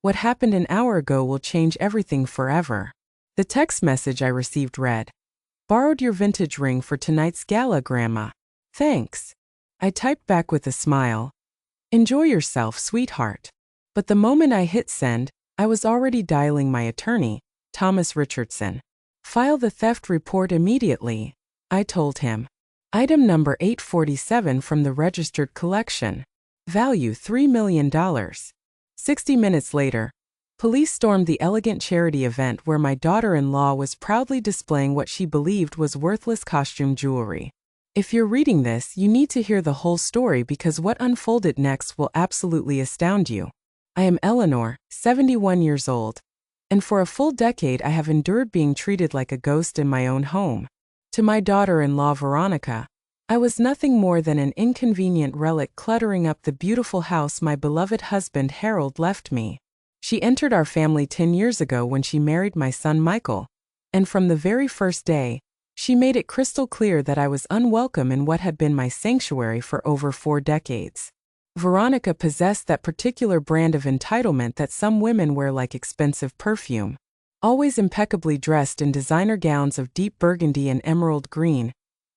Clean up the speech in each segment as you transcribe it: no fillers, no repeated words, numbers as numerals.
What happened an hour ago will change everything forever. The text message I received read, "Borrowed your vintage ring for tonight's gala, Grandma. Thanks." I typed back with a smile, "Enjoy yourself, sweetheart." But the moment I hit send, I was already dialing my attorney, Thomas Richardson. "File the theft report immediately," I told him. "Item number 847 from the registered collection. Value $3 million. 60 minutes later, police stormed the elegant charity event where my daughter-in-law was proudly displaying what she believed was worthless costume jewelry. If you're reading this, you need to hear the whole story because what unfolded next will absolutely astound you. I am Eleanor, 71 years old, and for a full decade I have endured being treated like a ghost in my own home. To my daughter-in-law Veronica, I was nothing more than an inconvenient relic cluttering up the beautiful house my beloved husband Harold left me. She entered our family 10 years ago when she married my son Michael, and from the very first day, she made it crystal clear that I was unwelcome in what had been my sanctuary for over 4 decades. Veronica possessed that particular brand of entitlement that some women wear like expensive perfume. Always impeccably dressed in designer gowns of deep burgundy and emerald green,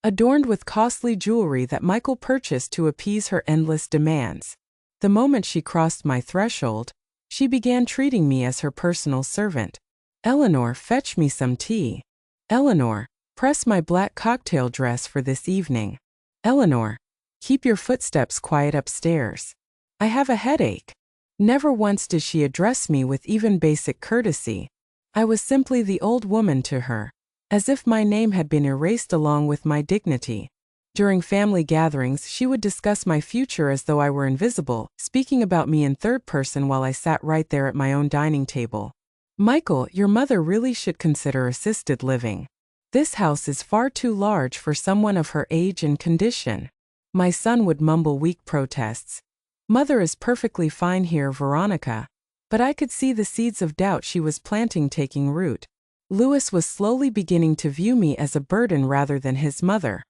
adorned with costly jewelry that Michael purchased to appease her endless demands. The moment she crossed my threshold, she began treating me as her personal servant. "Eleanor, fetch me some tea. Eleanor, press my black cocktail dress for this evening. Eleanor, keep your footsteps quiet upstairs. I have a headache." Never once did she address me with even basic courtesy. I was simply the old woman to her, as if my name had been erased along with my dignity. During family gatherings, she would discuss my future as though I were invisible, speaking about me in third person while I sat right there at my own dining table. "Michael, your mother really should consider assisted living. This house is far too large for someone of her age and condition." My son would mumble weak protests. "Mother is perfectly fine here, Veronica." But I could see the seeds of doubt she was planting taking root. Louis was slowly beginning to view me as a burden rather than his mother.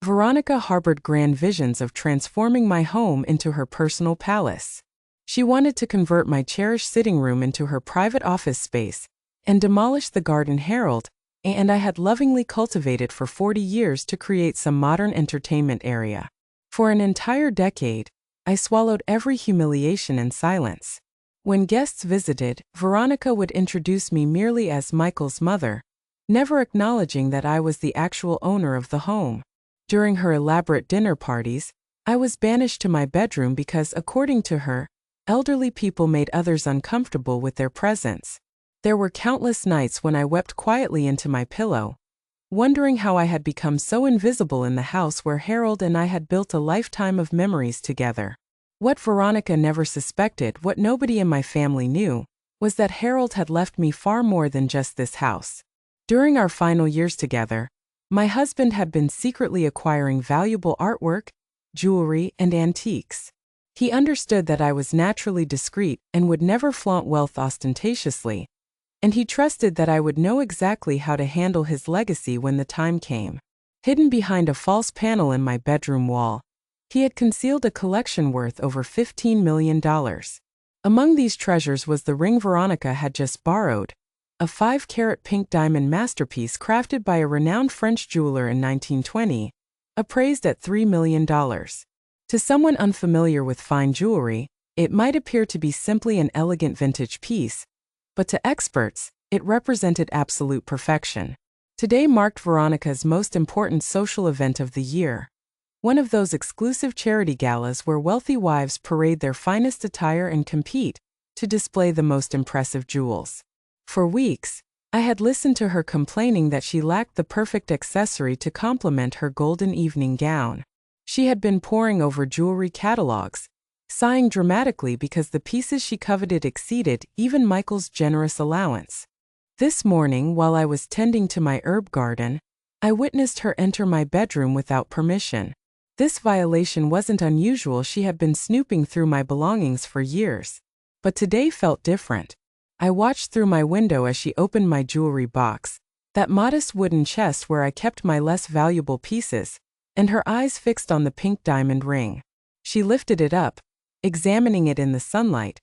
Veronica harbored grand visions of transforming my home into her personal palace. She wanted to convert my cherished sitting room into her private office space and demolish the garden Harold and I had lovingly cultivated for 40 years to create some modern entertainment area. For an entire decade, I swallowed every humiliation in silence. When guests visited, Veronica would introduce me merely as Michael's mother, never acknowledging that I was the actual owner of the home. During her elaborate dinner parties, I was banished to my bedroom because, according to her, elderly people made others uncomfortable with their presence. There were countless nights when I wept quietly into my pillow, wondering how I had become so invisible in the house where Harold and I had built a lifetime of memories together. What Veronica never suspected, what nobody in my family knew, was that Harold had left me far more than just this house. During our final years together, my husband had been secretly acquiring valuable artwork, jewelry, and antiques. He understood that I was naturally discreet and would never flaunt wealth ostentatiously, and he trusted that I would know exactly how to handle his legacy when the time came. Hidden behind a false panel in my bedroom wall, he had concealed a collection worth over $15 million. Among these treasures was the ring Veronica had just borrowed, a 5-carat pink diamond masterpiece crafted by a renowned French jeweler in 1920, appraised at $3 million. To someone unfamiliar with fine jewelry, it might appear to be simply an elegant vintage piece, but to experts, it represented absolute perfection. Today marked Veronica's most important social event of the year. One of those exclusive charity galas where wealthy wives parade their finest attire and compete to display the most impressive jewels. For weeks, I had listened to her complaining that she lacked the perfect accessory to complement her golden evening gown. She had been poring over jewelry catalogs, sighing dramatically because the pieces she coveted exceeded even Michael's generous allowance. This morning, while I was tending to my herb garden, I witnessed her enter my bedroom without permission. This violation wasn't unusual. She had been snooping through my belongings for years. But today felt different. I watched through my window as she opened my jewelry box, that modest wooden chest where I kept my less valuable pieces, and her eyes fixed on the pink diamond ring. She lifted it up, examining it in the sunlight,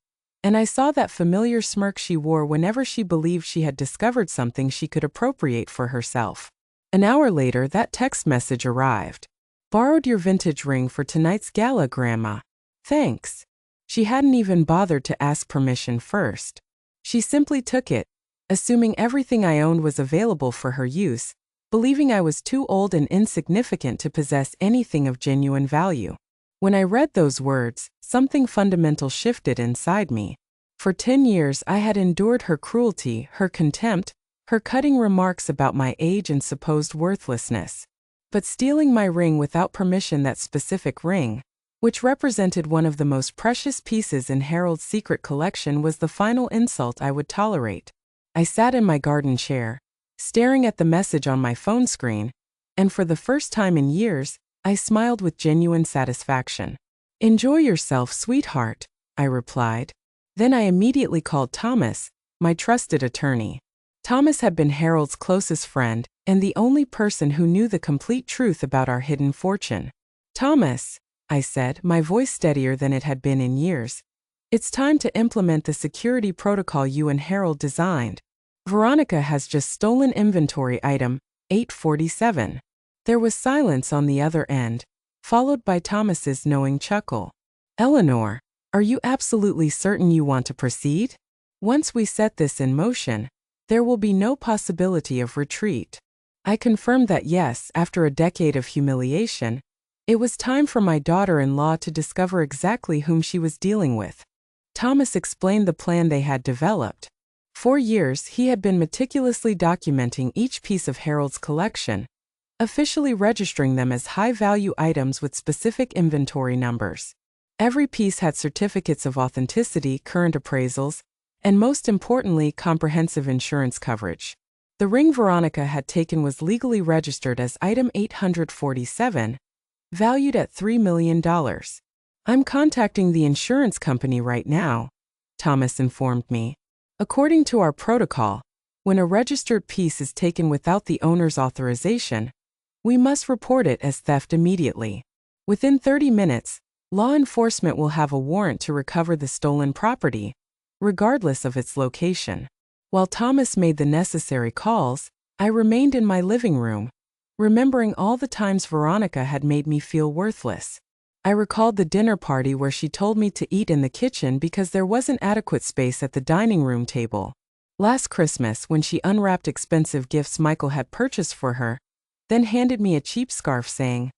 and I saw that familiar smirk she wore whenever she believed she had discovered something she could appropriate for herself. An hour later, that text message arrived. Borrowed your vintage ring for tonight's gala, Grandma. Thanks. She hadn't even bothered to ask permission first. She simply took it, assuming everything I owned was available for her use, believing I was too old and insignificant to possess anything of genuine value. When I read those words, something fundamental shifted inside me. For 10 years I had endured her cruelty, her contempt, her cutting remarks about my age and supposed worthlessness. But stealing my ring without permission, that specific ring, which represented one of the most precious pieces in Harold's secret collection, was the final insult I would tolerate. I sat in my garden chair, staring at the message on my phone screen, and for the first time in years, I smiled with genuine satisfaction. Enjoy yourself, sweetheart, I replied. Then I immediately called Thomas, my trusted attorney. Thomas had been Harold's closest friend and the only person who knew the complete truth about our hidden fortune. Thomas, I said, my voice steadier than it had been in years, it's time to implement the security protocol you and Harold designed. Veronica has just stolen inventory item 847. There was silence on the other end, followed by Thomas's knowing chuckle. Eleanor, are you absolutely certain you want to proceed? Once we set this in motion, there will be no possibility of retreat. I confirmed that yes, after a decade of humiliation, it was time for my daughter-in-law to discover exactly whom she was dealing with. Thomas explained the plan they had developed. For years, he had been meticulously documenting each piece of Harold's collection, officially registering them as high-value items with specific inventory numbers. Every piece had certificates of authenticity, current appraisals, and most importantly, comprehensive insurance coverage. The ring Veronica had taken was legally registered as item 847, valued at $3 million. I'm contacting the insurance company right now, Thomas informed me. According to our protocol, when a registered piece is taken without the owner's authorization, we must report it as theft immediately. Within 30 minutes, law enforcement will have a warrant to recover the stolen property, regardless of its location. While Thomas made the necessary calls, I remained in my living room, remembering all the times Veronica had made me feel worthless. I recalled the dinner party where she told me to eat in the kitchen because there wasn't adequate space at the dining room table. Last Christmas, when she unwrapped expensive gifts Michael had purchased for her, then handed me a cheap scarf saying,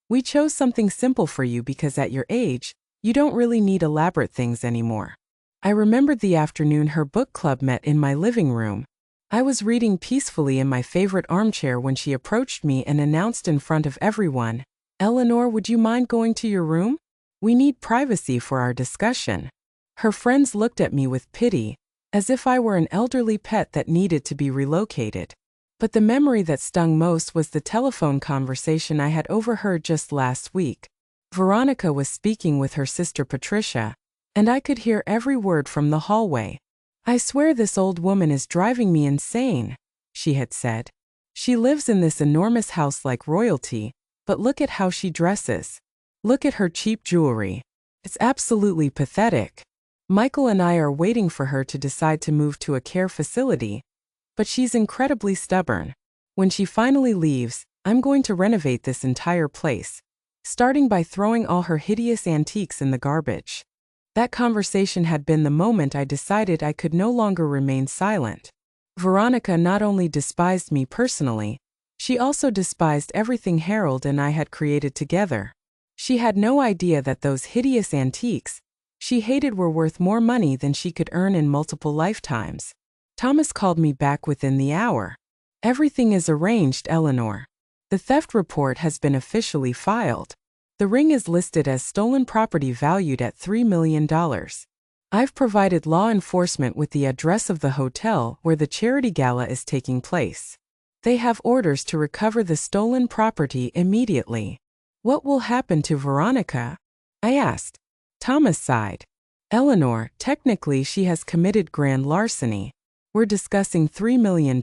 "We chose something simple for you because at your age, you don't really need elaborate things anymore." I remembered the afternoon her book club met in my living room. I was reading peacefully in my favorite armchair when she approached me and announced in front of everyone, "Eleanor, would you mind going to your room? We need privacy for our discussion." Her friends looked at me with pity, as if I were an elderly pet that needed to be relocated. But the memory that stung most was the telephone conversation I had overheard just last week. Veronica was speaking with her sister Patricia, and I could hear every word from the hallway. "I swear this old woman is driving me insane," she had said. "She lives in this enormous house like royalty, but look at how she dresses. Look at her cheap jewelry. It's absolutely pathetic. Michael and I are waiting for her to decide to move to a care facility, but she's incredibly stubborn. When she finally leaves, I'm going to renovate this entire place, starting by throwing all her hideous antiques in the garbage." That conversation had been the moment I decided I could no longer remain silent. Veronica not only despised me personally, she also despised everything Harold and I had created together. She had no idea that those hideous antiques she hated were worth more money than she could earn in multiple lifetimes. Thomas called me back within the hour. "Everything is arranged, Eleanor. The theft report has been officially filed. The ring is listed as stolen property valued at $3 million. I've provided law enforcement with the address of the hotel where the charity gala is taking place. They have orders to recover the stolen property immediately." "What will happen to Veronica?" I asked. Thomas sighed. "Eleanor, technically she has committed grand larceny. We're discussing $3 million.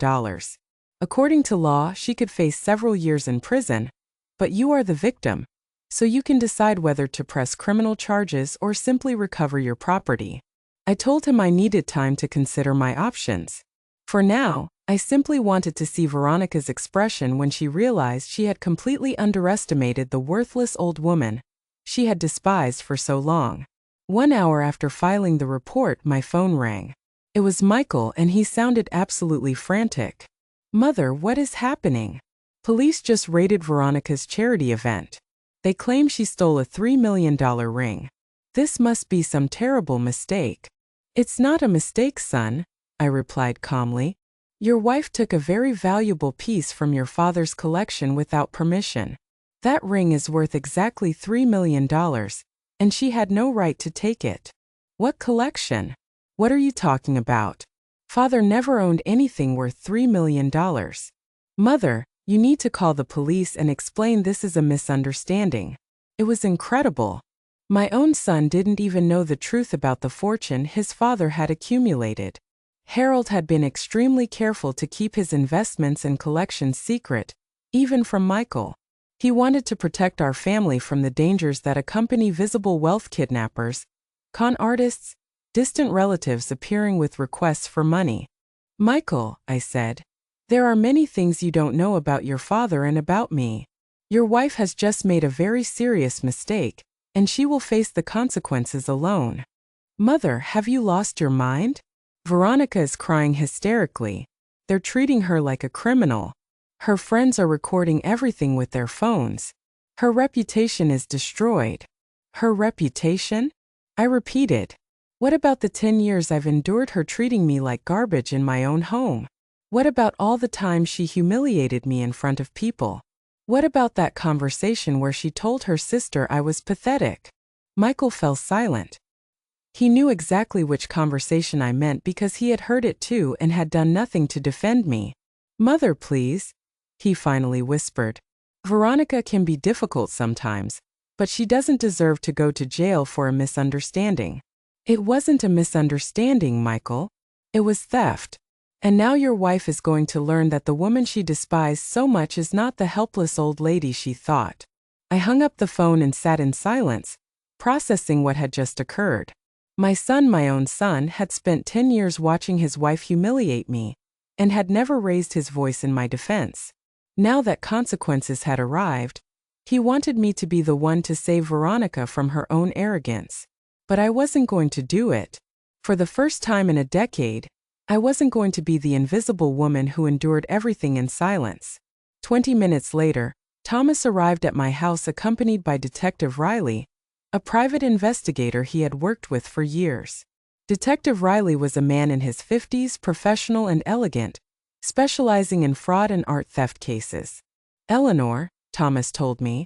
According to law, she could face several years in prison, but you are the victim, so you can decide whether to press criminal charges or simply recover your property." I told him I needed time to consider my options. For now, I simply wanted to see Veronica's expression when she realized she had completely underestimated the worthless old woman she had despised for so long. 1 hour after filing the report, my phone rang. It was Michael, and he sounded absolutely frantic. "Mother, what is happening?" "Police just raided Veronica's charity event. They claim she stole a $3 million ring. This must be some terrible mistake." "It's not a mistake, son," I replied calmly. "Your wife took a very valuable piece from your father's collection without permission. That ring is worth exactly $3 million, and she had no right to take it." "What collection? What are you talking about? Father never owned anything worth $3 million. Mother, you need to call the police and explain this is a misunderstanding. It was incredible. My own son didn't even know the truth about the fortune his father had accumulated. Harold had been extremely careful to keep his investments and collections secret, even from Michael. He wanted to protect our family from the dangers that accompany visible wealth kidnappers, con artists, distant relatives appearing with requests for money." "Michael," I said, "there are many things you don't know about your father and about me. Your wife has just made a very serious mistake, and she will face the consequences alone." "Mother, have you lost your mind? Veronica is crying hysterically. They're treating her like a criminal. Her friends are recording everything with their phones. Her reputation is destroyed." "Her reputation?" I repeated. "What about the 10 years I've endured her treating me like garbage in my own home? What about all the time she humiliated me in front of people? What about that conversation where she told her sister I was pathetic?" Michael fell silent. He knew exactly which conversation I meant because he had heard it too and had done nothing to defend me. "Mother, please," he finally whispered. "Veronica can be difficult sometimes, but she doesn't deserve to go to jail for a misunderstanding." "It wasn't a misunderstanding, Michael. It was theft. And now your wife is going to learn that the woman she despised so much is not the helpless old lady she thought." I hung up the phone and sat in silence, processing what had just occurred. My son, my own son, had spent 10 years watching his wife humiliate me, and had never raised his voice in my defense. Now that consequences had arrived, he wanted me to be the one to save Veronica from her own arrogance. But I wasn't going to do it. For the first time in a decade, I wasn't going to be the invisible woman who endured everything in silence. 20 minutes later, Thomas arrived at my house accompanied by Detective Riley, a private investigator he had worked with for years. Detective Riley was a man in his 50s, professional and elegant, specializing in fraud and art theft cases. "Eleanor," Thomas told me,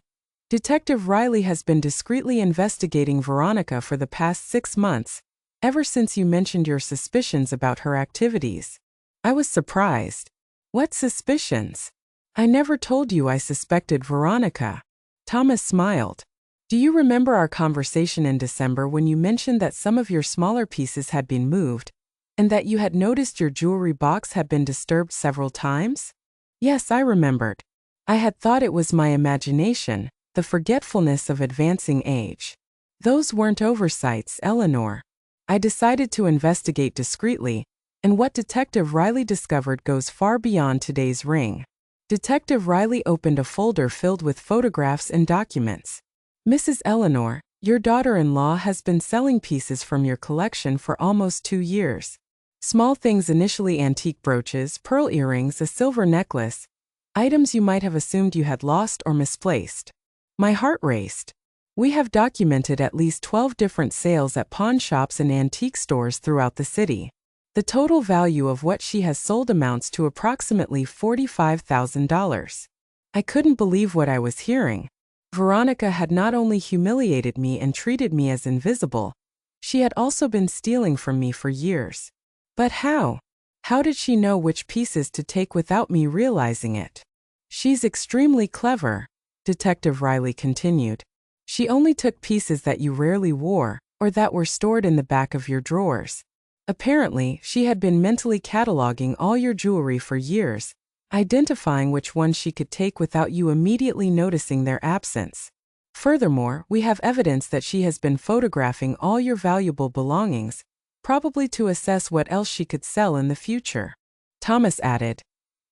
"Detective Riley has been discreetly investigating Veronica for the past 6 months, ever since you mentioned your suspicions about her activities." I was surprised. "What suspicions? I never told you I suspected Veronica." Thomas smiled. "Do you remember our conversation in December when you mentioned that some of your smaller pieces had been moved, and that you had noticed your jewelry box had been disturbed several times?" Yes, I remembered. I had thought it was my imagination, the forgetfulness of advancing age. "Those weren't oversights, Eleanor. I decided to investigate discreetly, and what Detective Riley discovered goes far beyond today's ring." Detective Riley opened a folder filled with photographs and documents. "Mrs. Eleanor, your daughter-in-law has been selling pieces from your collection for almost 2 years. Small things, initially antique brooches, pearl earrings, a silver necklace, items you might have assumed you had lost or misplaced." My heart raced. "We have documented at least 12 different sales at pawn shops and antique stores throughout the city. The total value of what she has sold amounts to approximately $45,000. I couldn't believe what I was hearing. Veronica had not only humiliated me and treated me as invisible, she had also been stealing from me for years. But how? How did she know which pieces to take without me realizing it? "She's extremely clever," Detective Riley continued. "She only took pieces that you rarely wore, or that were stored in the back of your drawers. Apparently, she had been mentally cataloging all your jewelry for years, identifying which ones she could take without you immediately noticing their absence. Furthermore, we have evidence that she has been photographing all your valuable belongings, probably to assess what else she could sell in the future. Thomas added,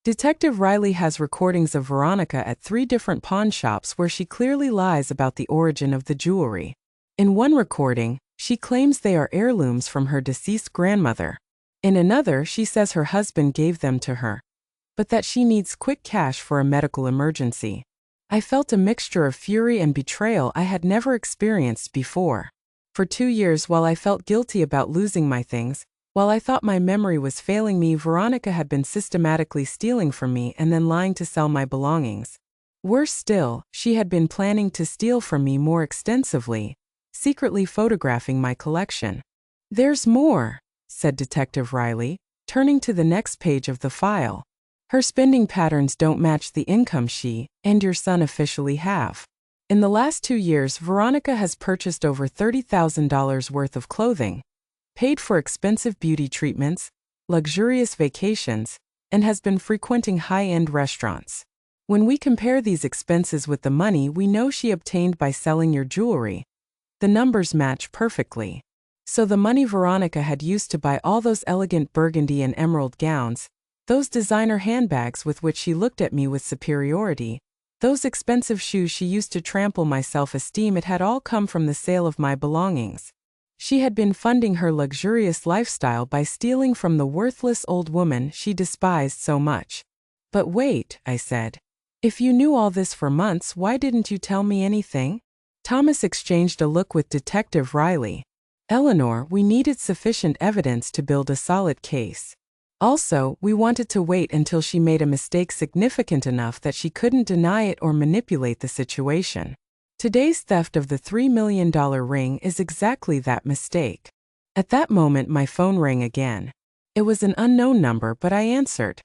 Detective Riley has recordings of Veronica at 3 different pawn shops where she clearly lies about the origin of the jewelry. In one recording, she claims they are heirlooms from her deceased grandmother. In another, she says her husband gave them to her, but that she needs quick cash for a medical emergency. I felt a mixture of fury and betrayal I had never experienced before. For 2 years, while I felt guilty about losing my things, while I thought my memory was failing me, Veronica had been systematically stealing from me and then lying to sell my belongings. Worse still, she had been planning to steal from me more extensively, secretly photographing my collection. There's more, said Detective Riley, turning to the next page of the file. Her spending patterns don't match the income she and your son officially have. In the last 2 years, Veronica has purchased over $30,000 worth of clothing, paid for expensive beauty treatments, luxurious vacations, and has been frequenting high-end restaurants. When we compare these expenses with the money we know she obtained by selling your jewelry, the numbers match perfectly. So the money Veronica had used to buy all those elegant burgundy and emerald gowns, those designer handbags with which she looked at me with superiority, those expensive shoes she used to trample my self-esteem, it had all come from the sale of my belongings. She had been funding her luxurious lifestyle by stealing from the worthless old woman she despised so much. But wait, I said. If you knew all this for months, why didn't you tell me anything? Thomas exchanged a look with Detective Riley. Eleanor, we needed sufficient evidence to build a solid case. Also, we wanted to wait until she made a mistake significant enough that she couldn't deny it or manipulate the situation. Today's theft of the $3 million ring is exactly that mistake. At that moment, my phone rang again. It was an unknown number, but I answered.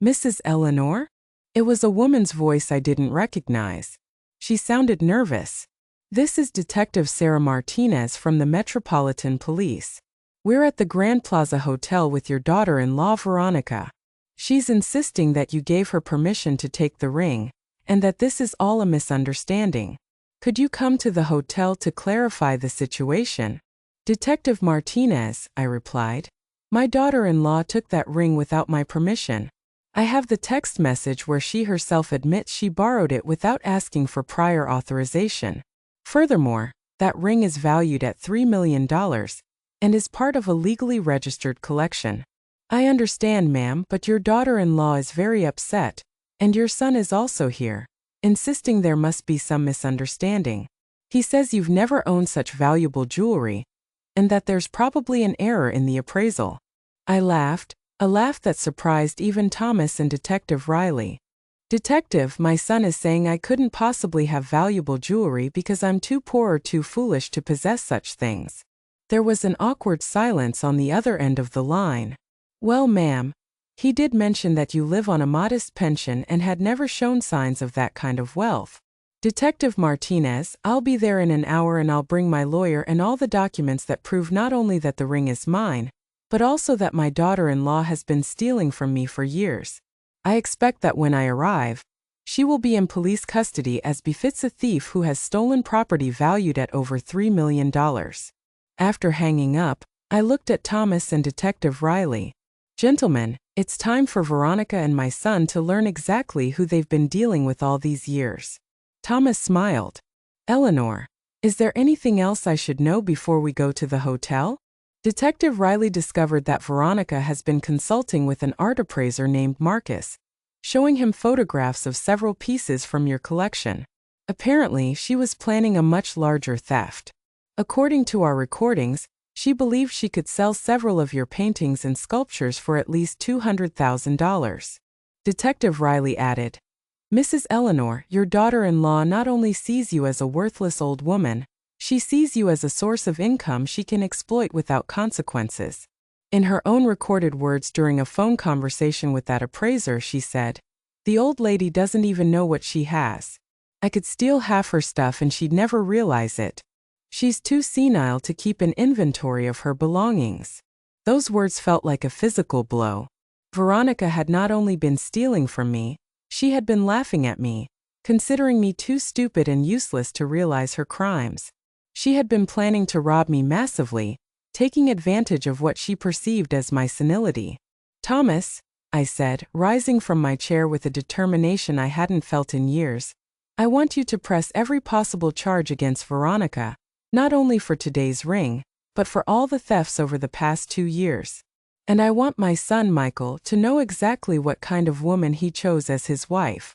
Mrs. Eleanor? It was a woman's voice I didn't recognize. She sounded nervous. This is Detective Sarah Martinez from the Metropolitan Police. We're at the Grand Plaza Hotel with your daughter-in-law Veronica. She's insisting that you gave her permission to take the ring, and that this is all a misunderstanding. Could you come to the hotel to clarify the situation? Detective Martinez, I replied. My daughter-in-law took that ring without my permission. I have the text message where she herself admits she borrowed it without asking for prior authorization. Furthermore, that ring is valued at $3 million and is part of a legally registered collection. I understand, ma'am, but your daughter-in-law is very upset, and your son is also here, insisting there must be some misunderstanding. He says you've never owned such valuable jewelry, and that there's probably an error in the appraisal. I laughed, a laugh that surprised even Thomas and Detective Riley. Detective, my son is saying I couldn't possibly have valuable jewelry because I'm too poor or too foolish to possess such things. There was an awkward silence on the other end of the line. Well, ma'am, he did mention that you live on a modest pension and had never shown signs of that kind of wealth. Detective Martinez, I'll be there in an hour and I'll bring my lawyer and all the documents that prove not only that the ring is mine, but also that my daughter-in-law has been stealing from me for years. I expect that when I arrive, she will be in police custody as befits a thief who has stolen property valued at over $3 million. After hanging up, I looked at Thomas and Detective Riley. Gentlemen, it's time for Veronica and my son to learn exactly who they've been dealing with all these years. Thomas smiled. Eleanor, is there anything else I should know before we go to the hotel? Detective Riley discovered that Veronica has been consulting with an art appraiser named Marcus, showing him photographs of several pieces from your collection. Apparently, she was planning a much larger theft. According to our recordings, she believed she could sell several of your paintings and sculptures for at least $200,000. Detective Riley added, Mrs. Eleanor, your daughter-in-law not only sees you as a worthless old woman, she sees you as a source of income she can exploit without consequences. In her own recorded words during a phone conversation with that appraiser, she said, the old lady doesn't even know what she has. I could steal half her stuff and she'd never realize it. She's too senile to keep an inventory of her belongings. Those words felt like a physical blow. Veronica had not only been stealing from me, she had been laughing at me, considering me too stupid and useless to realize her crimes. She had been planning to rob me massively, taking advantage of what she perceived as my senility. Thomas, I said, rising from my chair with a determination I hadn't felt in years, I want you to press every possible charge against Veronica, not only for today's ring, but for all the thefts over the past 2 years. And I want my son Michael to know exactly what kind of woman he chose as his wife.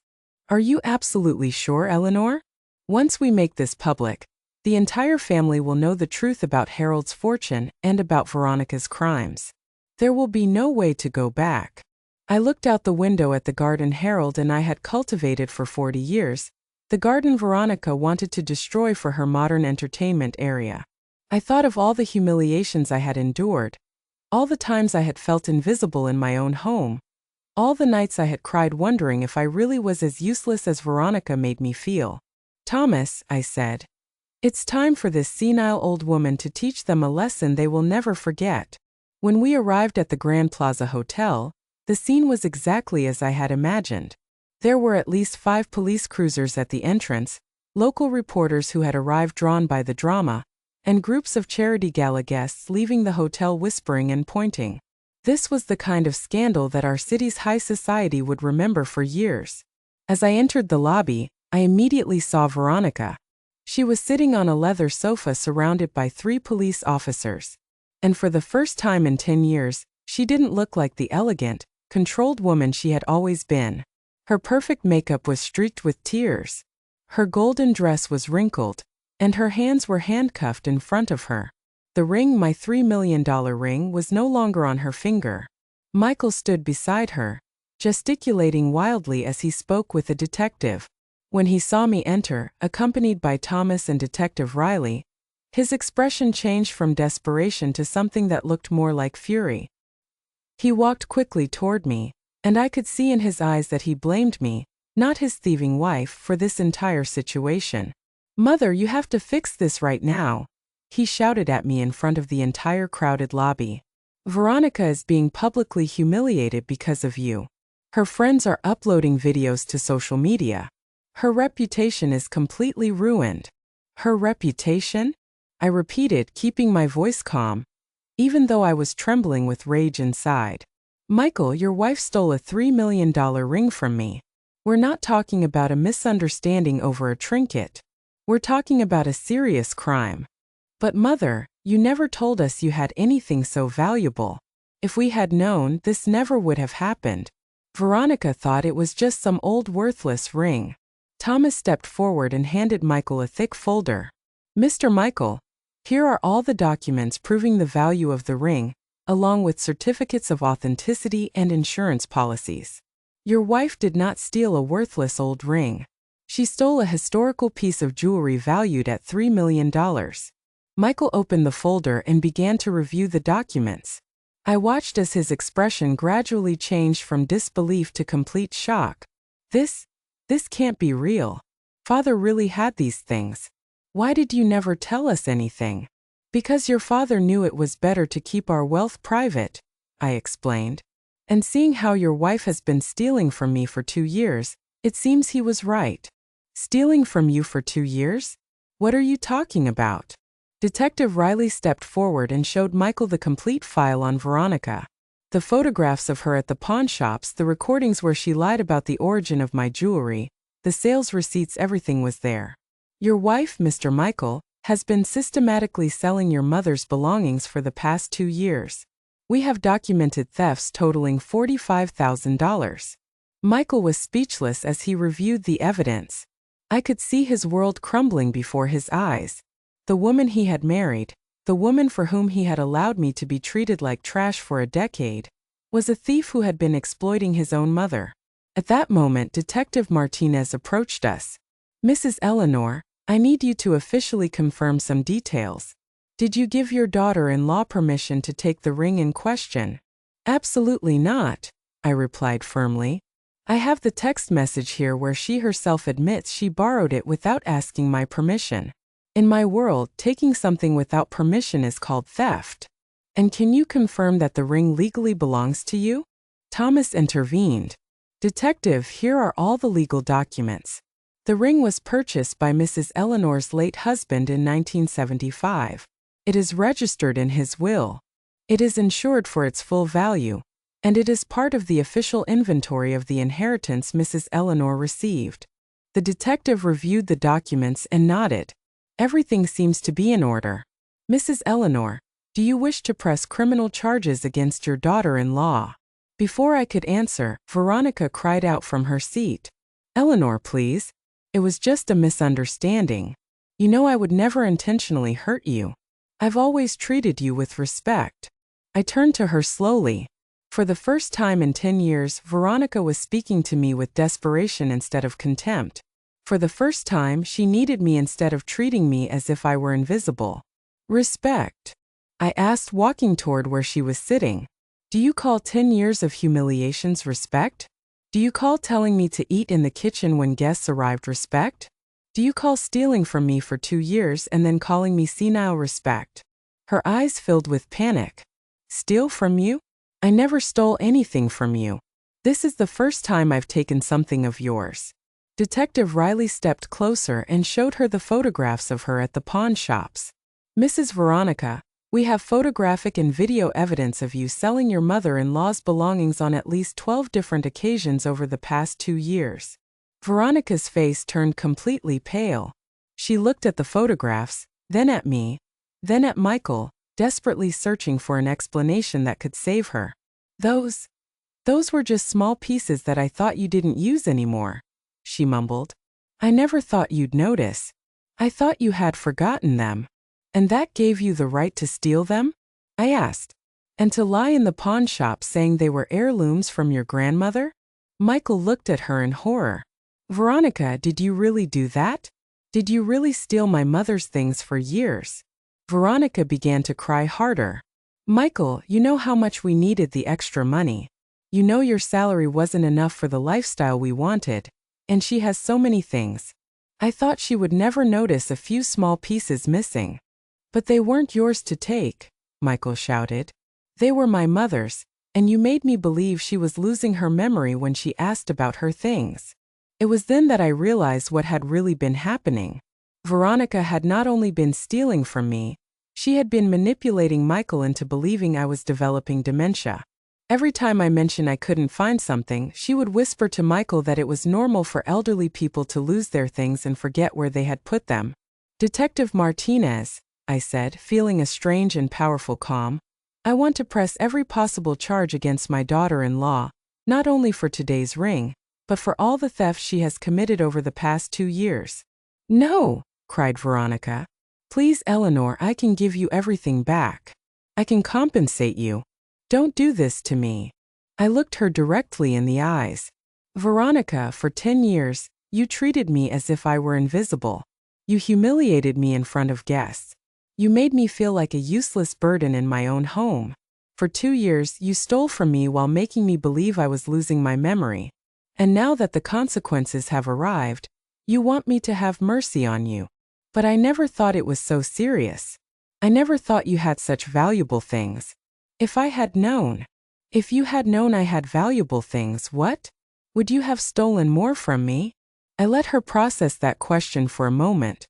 Are you absolutely sure, Eleanor? Once we make this public, the entire family will know the truth about Harold's fortune and about Veronica's crimes. There will be no way to go back. I looked out the window at the garden Harold and I had cultivated for 40 years, the garden Veronica wanted to destroy for her modern entertainment area. I thought of all the humiliations I had endured, all the times I had felt invisible in my own home, all the nights I had cried wondering if I really was as useless as Veronica made me feel. Thomas, I said, it's time for this senile old woman to teach them a lesson they will never forget. When we arrived at the Grand Plaza Hotel, the scene was exactly as I had imagined. There were at least 5 police cruisers at the entrance, local reporters who had arrived drawn by the drama, and groups of charity gala guests leaving the hotel whispering and pointing. This was the kind of scandal that our city's high society would remember for years. As I entered the lobby, I immediately saw Veronica. She was sitting on a leather sofa surrounded by 3 police officers. And for the first time in 10 years, she didn't look like the elegant, controlled woman she had always been. Her perfect makeup was streaked with tears. Her golden dress was wrinkled, and her hands were handcuffed in front of her. The ring, my $3 million ring, was no longer on her finger. Michael stood beside her, gesticulating wildly as he spoke with a detective. When he saw me enter, accompanied by Thomas and Detective Riley, his expression changed from desperation to something that looked more like fury. He walked quickly toward me, and I could see in his eyes that he blamed me, not his thieving wife, for this entire situation. "Mother, you have to fix this right now," he shouted at me in front of the entire crowded lobby. "Veronica is being publicly humiliated because of you. Her friends are uploading videos to social media. Her reputation is completely ruined." "Her reputation?" I repeated, keeping my voice calm, even though I was trembling with rage inside. "Michael, your wife stole a $3 million ring from me. We're not talking about a misunderstanding over a trinket. We're talking about a serious crime." "But Mother, you never told us you had anything so valuable. If we had known, this never would have happened. Veronica thought it was just some old worthless ring." Thomas stepped forward and handed Michael a thick folder. "Mr. Michael, here are all the documents proving the value of the ring, along with certificates of authenticity and insurance policies. Your wife did not steal a worthless old ring. She stole a historical piece of jewelry valued at $3 million. Michael opened the folder and began to review the documents. I watched as his expression gradually changed from disbelief to complete shock. This can't be real. Father really had these things. Why did you never tell us anything?" "Because your father knew it was better to keep our wealth private," I explained. "And seeing how your wife has been stealing from me for 2 years, it seems he was right." "Stealing from you for 2 years? What are you talking about?" Detective Riley stepped forward and showed Michael the complete file on Veronica. The photographs of her at the pawn shops, the recordings where she lied about the origin of my jewelry, the sales receipts, everything was there. "Your wife, Mr. Michael, has been systematically selling your mother's belongings for the past 2 years. We have documented thefts totaling $45,000. Michael was speechless as he reviewed the evidence. I could see his world crumbling before his eyes. The woman he had married, the woman for whom he had allowed me to be treated like trash for a decade, was a thief who had been exploiting his own mother. At that moment, Detective Martinez approached us. "Mrs. Eleanor, I need you to officially confirm some details. Did you give your daughter-in-law permission to take the ring in question?" "Absolutely not," I replied firmly. "I have the text message here where she herself admits she borrowed it without asking my permission. In my world, taking something without permission is called theft. And can you confirm that the ring legally belongs to you?" Thomas intervened. "Detective, here are all the legal documents. The ring was purchased by Mrs. Eleanor's late husband in 1975. It is registered in his will. It is insured for its full value, and it is part of the official inventory of the inheritance Mrs. Eleanor received. The detective reviewed the documents and nodded. Everything seems to be in order. Mrs. Eleanor, do you wish to press criminal charges against your daughter-in-law? Before I could answer, Veronica cried out from her seat. Eleanor, please. It was just a misunderstanding. You know I would never intentionally hurt you. I've always treated you with respect. I turned to her slowly. For the first time in 10 years, Veronica was speaking to me with desperation instead of contempt. For the first time, she needed me instead of treating me as if I were invisible. Respect? I asked, walking toward where she was sitting. Do you call 10 years of humiliations respect? Do you call telling me to eat in the kitchen when guests arrived respect? Do you call stealing from me for 2 years and then calling me senile respect? Her eyes filled with panic. Steal from you? I never stole anything from you. This is the first time I've taken something of yours. Detective Riley stepped closer and showed her the photographs of her at the pawn shops. Mrs. Veronica, we have photographic and video evidence of you selling your mother-in-law's belongings on at least 12 different occasions over the past 2 years. Veronica's face turned completely pale. She looked at the photographs, then at me, then at Michael, desperately searching for an explanation that could save her. Those were just small pieces that I thought you didn't use anymore, she mumbled. I never thought you'd notice. I thought you had forgotten them. And that gave you the right to steal them? I asked. And to lie in the pawn shop saying they were heirlooms from your grandmother? Michael looked at her in horror. Veronica, did you really do that? Did you really steal my mother's things for years? Veronica began to cry harder. Michael, you know how much we needed the extra money. You know your salary wasn't enough for the lifestyle we wanted. And she has so many things. I thought she would never notice a few small pieces missing. But they weren't yours to take, Michael shouted. They were my mother's, and you made me believe she was losing her memory when she asked about her things. It was then that I realized what had really been happening. Veronica had not only been stealing from me, she had been manipulating Michael into believing I was developing dementia. Every time I mentioned I couldn't find something, she would whisper to Michael that it was normal for elderly people to lose their things and forget where they had put them. Detective Martinez, I said, feeling a strange and powerful calm, I want to press every possible charge against my daughter-in-law, not only for today's ring, but for all the thefts she has committed over the past 2 years. No, cried Veronica. Please, Eleanor, I can give you everything back. I can compensate you. Don't do this to me. I looked her directly in the eyes. Veronica, for 10 years, you treated me as if I were invisible. You humiliated me in front of guests. You made me feel like a useless burden in my own home. For 2 years, you stole from me while making me believe I was losing my memory. And now that the consequences have arrived, you want me to have mercy on you. But I never thought it was so serious. I never thought you had such valuable things. If I had known. If you had known I had valuable things, what? Would you have stolen more from me? I let her process that question for a moment.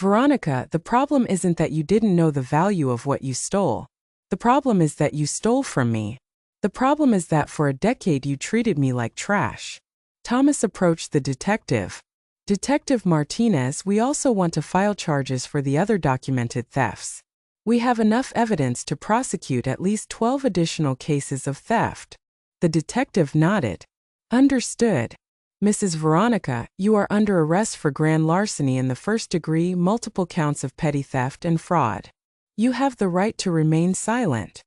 Veronica, the problem isn't that you didn't know the value of what you stole. The problem is that you stole from me. The problem is that for a decade you treated me like trash. Thomas approached the detective. Detective Martinez, we also want to file charges for the other documented thefts. We have enough evidence to prosecute at least 12 additional cases of theft. The detective nodded. Understood. Mrs. Veronica, you are under arrest for grand larceny in the first degree, multiple counts of petty theft and fraud. You have the right to remain silent.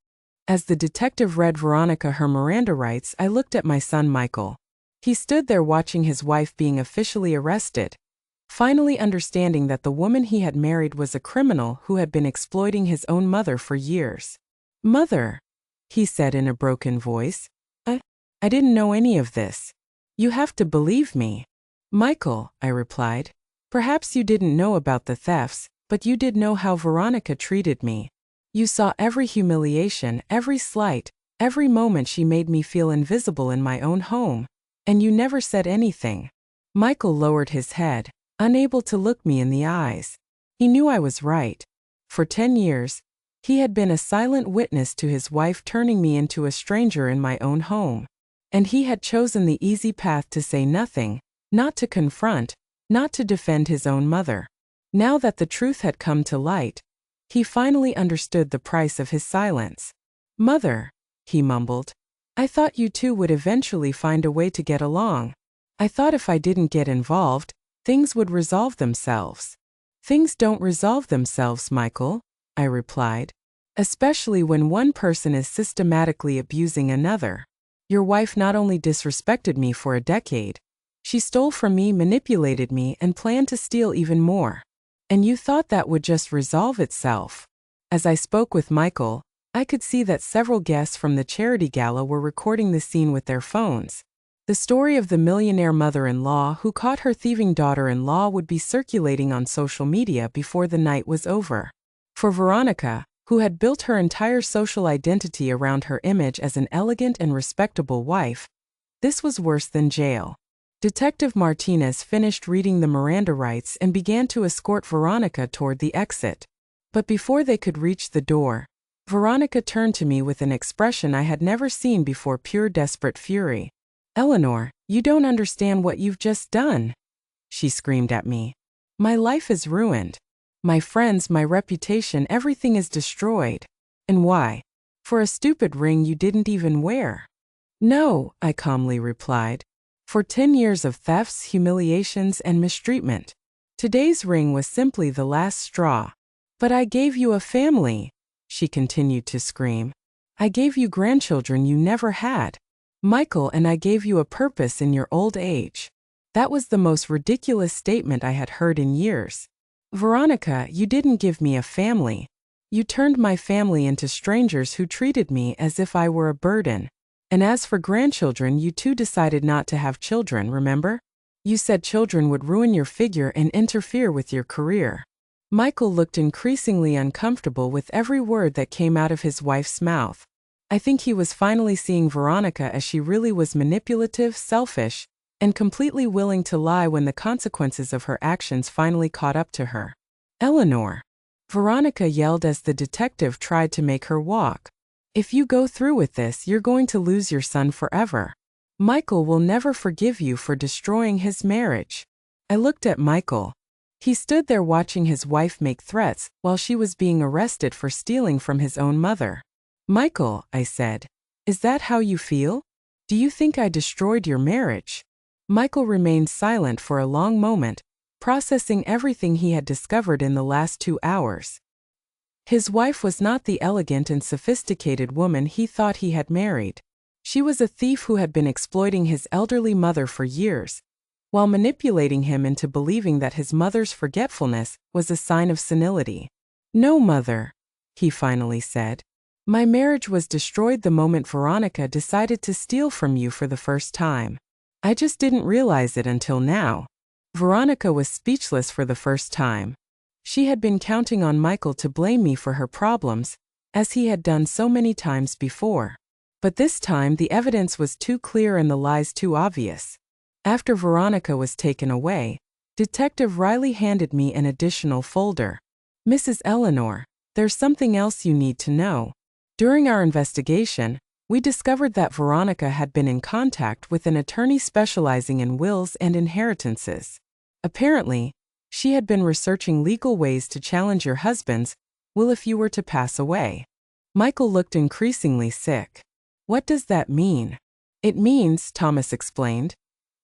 As the detective read Veronica her Miranda rights, I looked at my son Michael. He stood there watching his wife being officially arrested, finally understanding that the woman he had married was a criminal who had been exploiting his own mother for years. Mother, he said in a broken voice. I didn't know any of this. You have to believe me. Michael, I replied. Perhaps you didn't know about the thefts, but you did know how Veronica treated me. You saw every humiliation, every slight, every moment she made me feel invisible in my own home. And you never said anything. Michael lowered his head, unable to look me in the eyes. He knew I was right. For 10 years, he had been a silent witness to his wife turning me into a stranger in my own home. And he had chosen the easy path to say nothing, not to confront, not to defend his own mother. Now that the truth had come to light, he finally understood the price of his silence. "Mother," he mumbled, "I thought you two would eventually find a way to get along. I thought if I didn't get involved, things would resolve themselves." "Things don't resolve themselves, Michael," I replied. "Especially when one person is systematically abusing another. Your wife not only disrespected me for a decade, she stole from me, manipulated me, and planned to steal even more. And you thought that would just resolve itself." As I spoke with Michael, I could see that several guests from the charity gala were recording the scene with their phones. The story of the millionaire mother-in-law who caught her thieving daughter-in-law would be circulating on social media before the night was over. For Veronica, who had built her entire social identity around her image as an elegant and respectable wife, this was worse than jail. Detective Martinez finished reading the Miranda rights and began to escort Veronica toward the exit. But before they could reach the door, Veronica turned to me with an expression I had never seen before, pure desperate fury. "Eleanor, you don't understand what you've just done," she screamed at me. "My life is ruined. My friends, my reputation, everything is destroyed. And why? For a stupid ring you didn't even wear." "No," I calmly replied. "For 10 years of thefts, humiliations, and mistreatment. Today's ring was simply the last straw." "But I gave you a family," she continued to scream. "I gave you grandchildren you never had. Michael, and I gave you a purpose in your old age." That was the most ridiculous statement I had heard in years. "Veronica, you didn't give me a family. You turned my family into strangers who treated me as if I were a burden. And as for grandchildren, you too decided not to have children, remember? You said children would ruin your figure and interfere with your career." Michael looked increasingly uncomfortable with every word that came out of his wife's mouth. I think he was finally seeing Veronica as she really was: manipulative, selfish, and completely willing to lie when the consequences of her actions finally caught up to her. "Eleanor," Veronica yelled as the detective tried to make her walk. "If you go through with this, you're going to lose your son forever. Michael will never forgive you for destroying his marriage." I looked at Michael. He stood there watching his wife make threats while she was being arrested for stealing from his own mother. "Michael," I said, "is that how you feel? Do you think I destroyed your marriage?" Michael remained silent for a long moment, processing everything he had discovered in the last 2 hours. His wife was not the elegant and sophisticated woman he thought he had married. She was a thief who had been exploiting his elderly mother for years, while manipulating him into believing that his mother's forgetfulness was a sign of senility. "No, Mother," he finally said. "My marriage was destroyed the moment Veronica decided to steal from you for the first time. I just didn't realize it until now." Veronica was speechless for the first time. She had been counting on Michael to blame me for her problems, as he had done so many times before. But this time the evidence was too clear and the lies too obvious. After Veronica was taken away, Detective Riley handed me an additional folder. "Mrs. Eleanor, there's something else you need to know. During our investigation, we discovered that Veronica had been in contact with an attorney specializing in wills and inheritances. Apparently, she had been researching legal ways to challenge your husband's will if you were to pass away." Michael looked increasingly sick. "What does that mean?" "It means," Thomas explained,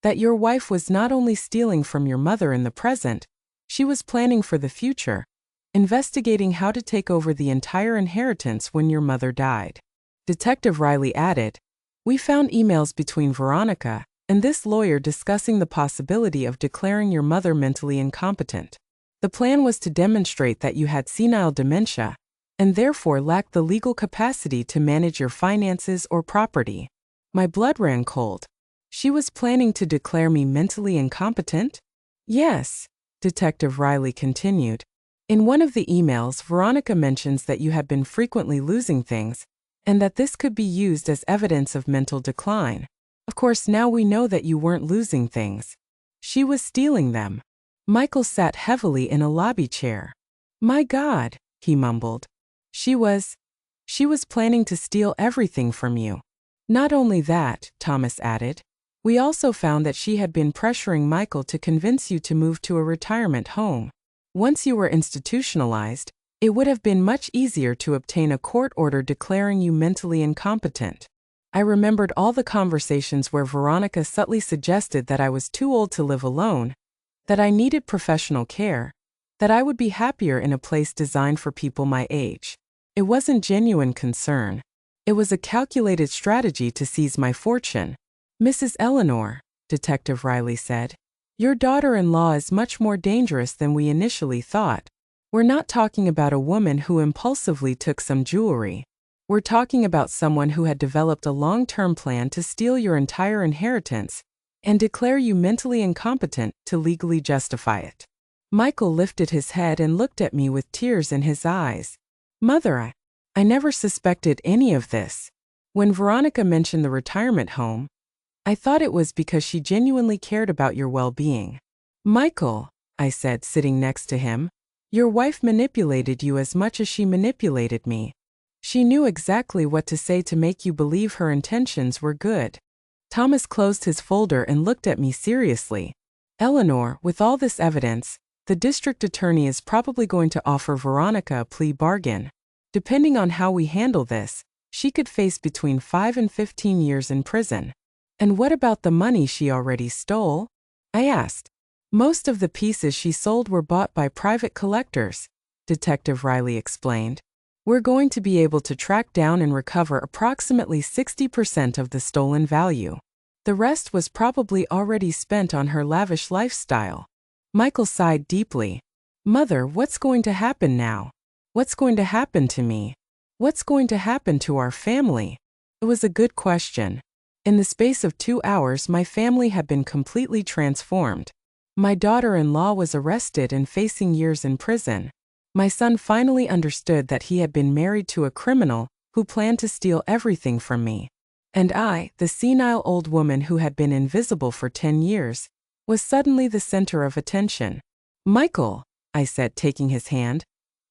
"that your wife was not only stealing from your mother in the present, she was planning for the future, investigating how to take over the entire inheritance when your mother died." Detective Riley added, "We found emails between Veronica and this lawyer discussing the possibility of declaring your mother mentally incompetent. The plan was to demonstrate that you had senile dementia and therefore lacked the legal capacity to manage your finances or property." My blood ran cold. She was planning to declare me mentally incompetent? "Yes," Detective Riley continued. "In one of the emails, Veronica mentions that you had been frequently losing things, and that this could be used as evidence of mental decline. Of course, now we know that you weren't losing things. She was stealing them." Michael sat heavily in a lobby chair. "My God," he mumbled. She was planning to steal everything from you. Not only that, Thomas added, we also found that she had been pressuring Michael to convince you to move to a retirement home. Once you were institutionalized, it would have been much easier to obtain a court order declaring you mentally incompetent. I remembered all the conversations where Veronica subtly suggested that I was too old to live alone, that I needed professional care, that I would be happier in a place designed for people my age. It wasn't genuine concern. It was a calculated strategy to seize my fortune. Mrs. Eleanor, Detective Riley said, your daughter-in-law is much more dangerous than we initially thought. We're not talking about a woman who impulsively took some jewelry. We're talking about someone who had developed a long-term plan to steal your entire inheritance and declare you mentally incompetent to legally justify it. Michael lifted his head and looked at me with tears in his eyes. Mother, I never suspected any of this. When Veronica mentioned the retirement home, I thought it was because she genuinely cared about your well-being. Michael, I said, sitting next to him, your wife manipulated you as much as she manipulated me. She knew exactly what to say to make you believe her intentions were good. Thomas closed his folder and looked at me seriously. Eleanor, with all this evidence, the district attorney is probably going to offer Veronica a plea bargain. Depending on how we handle this, she could face between 5 and 15 years in prison. And what about the money she already stole? I asked. Most of the pieces she sold were bought by private collectors, Detective Riley explained. We're going to be able to track down and recover approximately 60% of the stolen value. The rest was probably already spent on her lavish lifestyle. Michael sighed deeply. Mother, what's going to happen now? What's going to happen to me? What's going to happen to our family? It was a good question. In the space of 2 hours, my family had been completely transformed. My daughter-in-law was arrested and facing years in prison. My son finally understood that he had been married to a criminal who planned to steal everything from me. And I, the senile old woman who had been invisible for 10 years, was suddenly the center of attention. Michael, I said, taking his hand,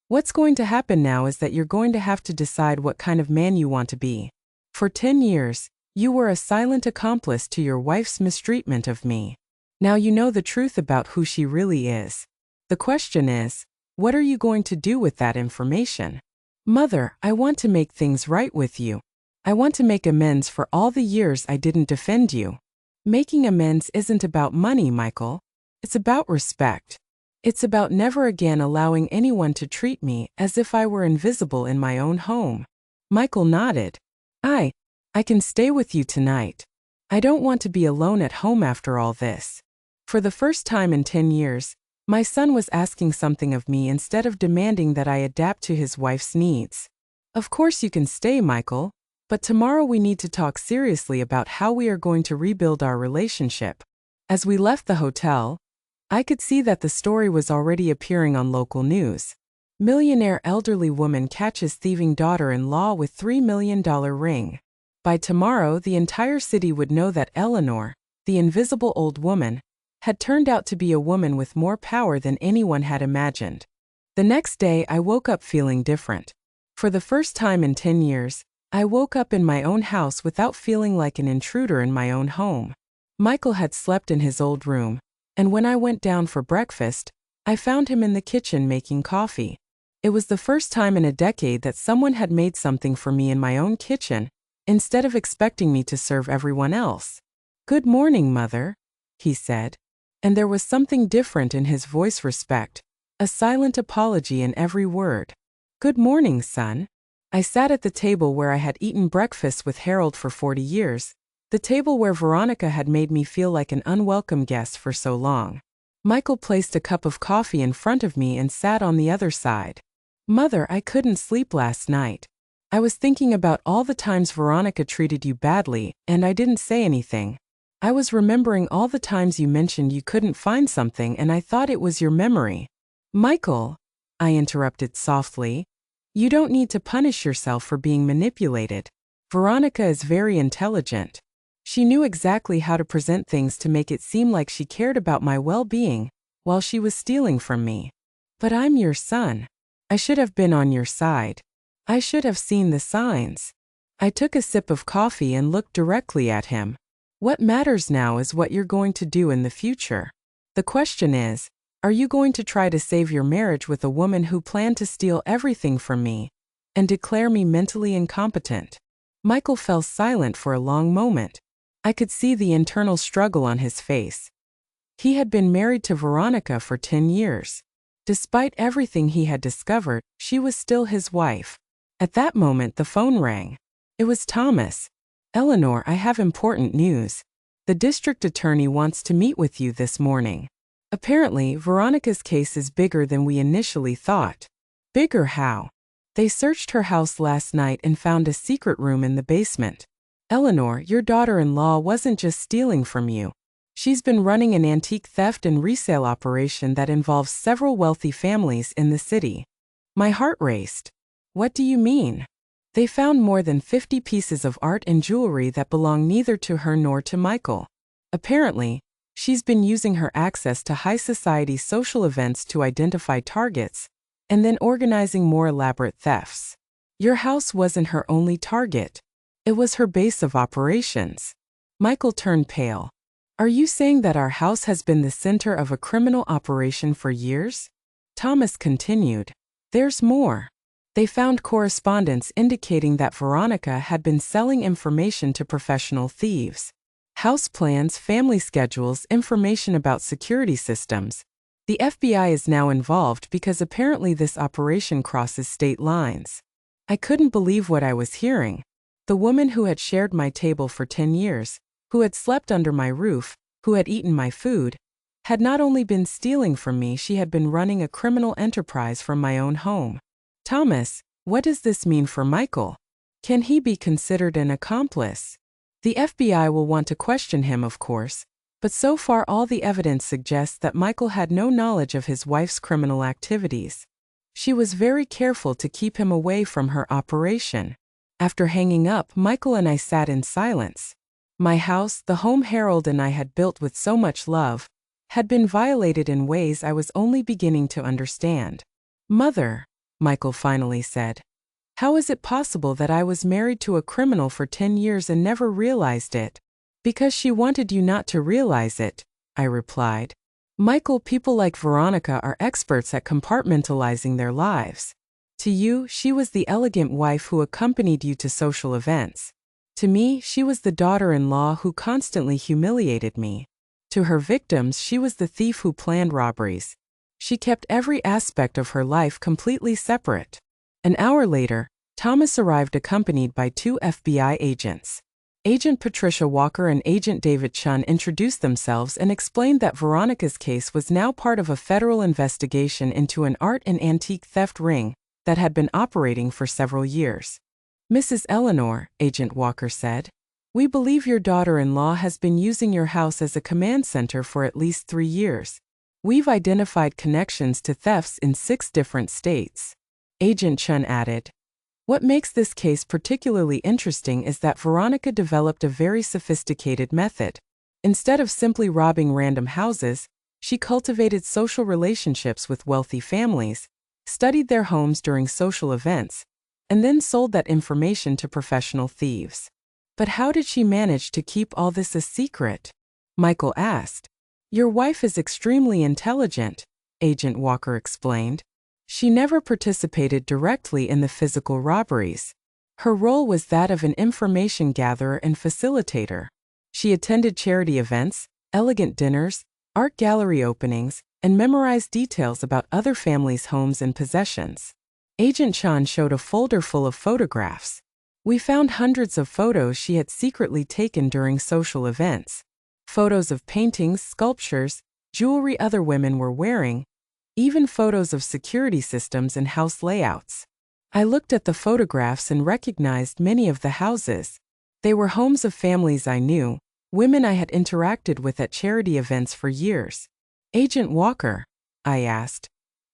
what's going to happen now is that you're going to have to decide what kind of man you want to be. For 10 years, you were a silent accomplice to your wife's mistreatment of me. Now you know the truth about who she really is. The question is, what are you going to do with that information? Mother, I want to make things right with you. I want to make amends for all the years I didn't defend you. Making amends isn't about money, Michael. It's about respect. It's about never again allowing anyone to treat me as if I were invisible in my own home. Michael nodded. I can stay with you tonight. I don't want to be alone at home after all this. For the first time in 10 years, my son was asking something of me instead of demanding that I adapt to his wife's needs. Of course you can stay, Michael, but tomorrow we need to talk seriously about how we are going to rebuild our relationship. As we left the hotel, I could see that the story was already appearing on local news. Millionaire elderly woman catches thieving daughter-in-law with $3 million ring. By tomorrow, the entire city would know that Eleanor, the invisible old woman, had turned out to be a woman with more power than anyone had imagined. The next day, I woke up feeling different. For the first time in 10 years, I woke up in my own house without feeling like an intruder in my own home. Michael had slept in his old room, and when I went down for breakfast, I found him in the kitchen making coffee. It was the first time in a decade that someone had made something for me in my own kitchen, instead of expecting me to serve everyone else. Good morning, Mother, he said. And there was something different in his voice, respect, a silent apology in every word. Good morning, son. I sat at the table where I had eaten breakfast with Harold for 40 years, the table where Veronica had made me feel like an unwelcome guest for so long. Michael placed a cup of coffee in front of me and sat on the other side. Mother, I couldn't sleep last night. I was thinking about all the times Veronica treated you badly, and I didn't say anything. I was remembering all the times you mentioned you couldn't find something, and I thought it was your memory. Michael, I interrupted softly, you don't need to punish yourself for being manipulated. Veronica is very intelligent. She knew exactly how to present things to make it seem like she cared about my well-being, while she was stealing from me. But I'm your son. I should have been on your side. I should have seen the signs. I took a sip of coffee and looked directly at him. What matters now is what you're going to do in the future. The question is, are you going to try to save your marriage with a woman who planned to steal everything from me and declare me mentally incompetent? Michael fell silent for a long moment. I could see the internal struggle on his face. He had been married to Veronica for 10 years. Despite everything he had discovered, she was still his wife. At that moment, the phone rang. It was Thomas. Eleanor, I have important news. The district attorney wants to meet with you this morning. Apparently, Veronica's case is bigger than we initially thought. Bigger how? They searched her house last night and found a secret room in the basement. Eleanor, your daughter-in-law wasn't just stealing from you. She's been running an antique theft and resale operation that involves several wealthy families in the city. My heart raced. What do you mean? They found more than 50 pieces of art and jewelry that belong neither to her nor to Michael. Apparently, she's been using her access to high society social events to identify targets, and then organizing more elaborate thefts. Your house wasn't her only target. It was her base of operations. Michael turned pale. Are you saying that our house has been the center of a criminal operation for years? Thomas continued. There's more. They found correspondence indicating that Veronica had been selling information to professional thieves. House plans, family schedules, information about security systems. The FBI is now involved because apparently this operation crosses state lines. I couldn't believe what I was hearing. The woman who had shared my table for 10 years, who had slept under my roof, who had eaten my food, had not only been stealing from me, she had been running a criminal enterprise from my own home. Thomas, what does this mean for Michael? Can he be considered an accomplice? The FBI will want to question him, of course, but so far all the evidence suggests that Michael had no knowledge of his wife's criminal activities. She was very careful to keep him away from her operation. After hanging up, Michael and I sat in silence. My house, the home Harold and I had built with so much love, had been violated in ways I was only beginning to understand. Mother, Michael finally said, how is it possible that I was married to a criminal for 10 years and never realized it? Because she wanted you not to realize it, I replied. Michael, people like Veronica are experts at compartmentalizing their lives. To you, she was the elegant wife who accompanied you to social events. To me, she was the daughter-in-law who constantly humiliated me. To her victims, she was the thief who planned robberies. She kept every aspect of her life completely separate. An hour later, Thomas arrived accompanied by 2 FBI agents. Agent Patricia Walker and Agent David Chun introduced themselves and explained that Veronica's case was now part of a federal investigation into an art and antique theft ring that had been operating for several years. Mrs. Eleanor, Agent Walker said, we believe your daughter-in-law has been using your house as a command center for at least 3 years. We've identified connections to thefts in 6 different states. Agent Chun added, what makes this case particularly interesting is that Veronica developed a very sophisticated method. Instead of simply robbing random houses, she cultivated social relationships with wealthy families, studied their homes during social events, and then sold that information to professional thieves. But how did she manage to keep all this a secret? Michael asked. Your wife is extremely intelligent, Agent Walker explained. She never participated directly in the physical robberies. Her role was that of an information gatherer and facilitator. She attended charity events, elegant dinners, art gallery openings, and memorized details about other families' homes and possessions. Agent Chan showed a folder full of photographs. We found hundreds of photos she had secretly taken during social events. Photos of paintings, sculptures, jewelry other women were wearing, even photos of security systems and house layouts. I looked at the photographs and recognized many of the houses. They were homes of families I knew, women I had interacted with at charity events for years. Agent Walker, I asked,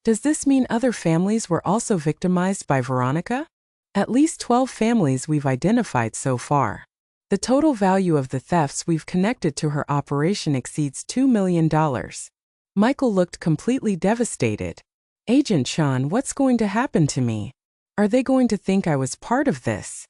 does this mean other families were also victimized by Veronica? At least 12 families we've identified so far. The total value of the thefts we've connected to her operation exceeds $2 million. Michael looked completely devastated. Agent Chan, what's going to happen to me? Are they going to think I was part of this?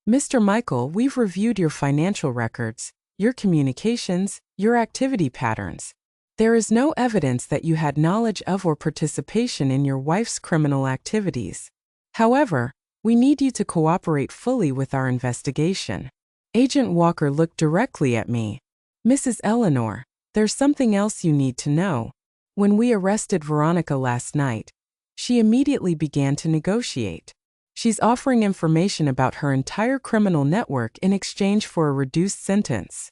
Mr. Michael, we've reviewed your financial records, your communications, your activity patterns. There is no evidence that you had knowledge of or participation in your wife's criminal activities. However, we need you to cooperate fully with our investigation. Agent Walker looked directly at me. Mrs. Eleanor, there's something else you need to know. When we arrested Veronica last night, she immediately began to negotiate. She's offering information about her entire criminal network in exchange for a reduced sentence.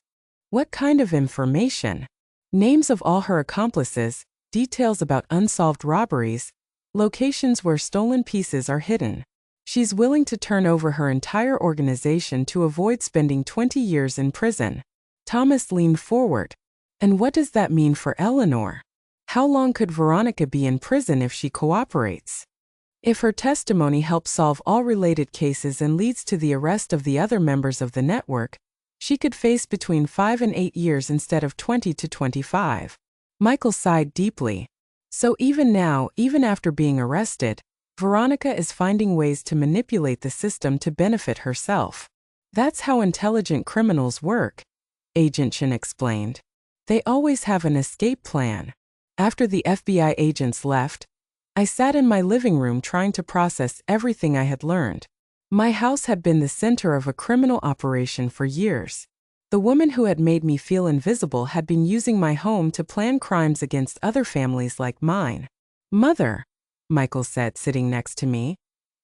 What kind of information? Names of all her accomplices, details about unsolved robberies, locations where stolen pieces are hidden. She's willing to turn over her entire organization to avoid spending 20 years in prison. Thomas leaned forward. And what does that mean for Eleanor? How long could Veronica be in prison if she cooperates? If her testimony helps solve all related cases and leads to the arrest of the other members of the network, she could face between 5 and 8 years instead of 20 to 25. Michael sighed deeply. So even now, even after being arrested, Veronica is finding ways to manipulate the system to benefit herself. That's how intelligent criminals work, Agent Chin explained. They always have an escape plan. After the FBI agents left, I sat in my living room trying to process everything I had learned. My house had been the center of a criminal operation for years. The woman who had made me feel invisible had been using my home to plan crimes against other families like mine. Mother, Michael said, sitting next to me,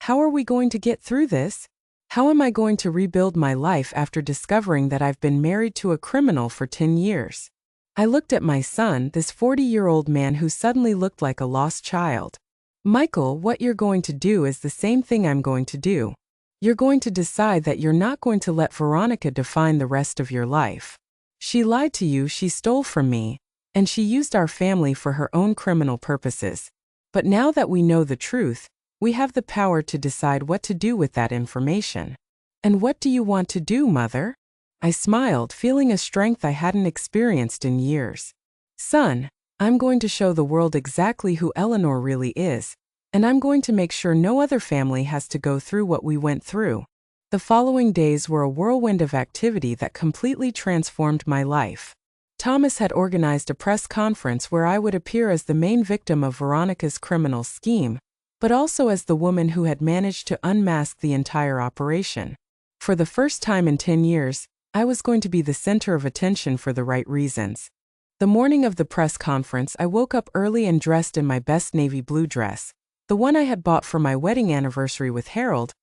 how are we going to get through this? How am I going to rebuild my life after discovering that I've been married to a criminal for 10 years? I looked at my son, this 40-year-old man who suddenly looked like a lost child. Michael, what you're going to do is the same thing I'm going to do. You're going to decide that you're not going to let Veronica define the rest of your life. She lied to you, she stole from me, and she used our family for her own criminal purposes. But now that we know the truth, we have the power to decide what to do with that information. And what do you want to do, Mother? I smiled, feeling a strength I hadn't experienced in years. Son, I'm going to show the world exactly who Eleanor really is, and I'm going to make sure no other family has to go through what we went through. The following days were a whirlwind of activity that completely transformed my life. Thomas had organized a press conference where I would appear as the main victim of Veronica's criminal scheme, but also as the woman who had managed to unmask the entire operation. For the first time in 10 years, I was going to be the center of attention for the right reasons. The morning of the press conference, I woke up early and dressed in my best navy blue dress, the one I had bought for my wedding anniversary with Harold,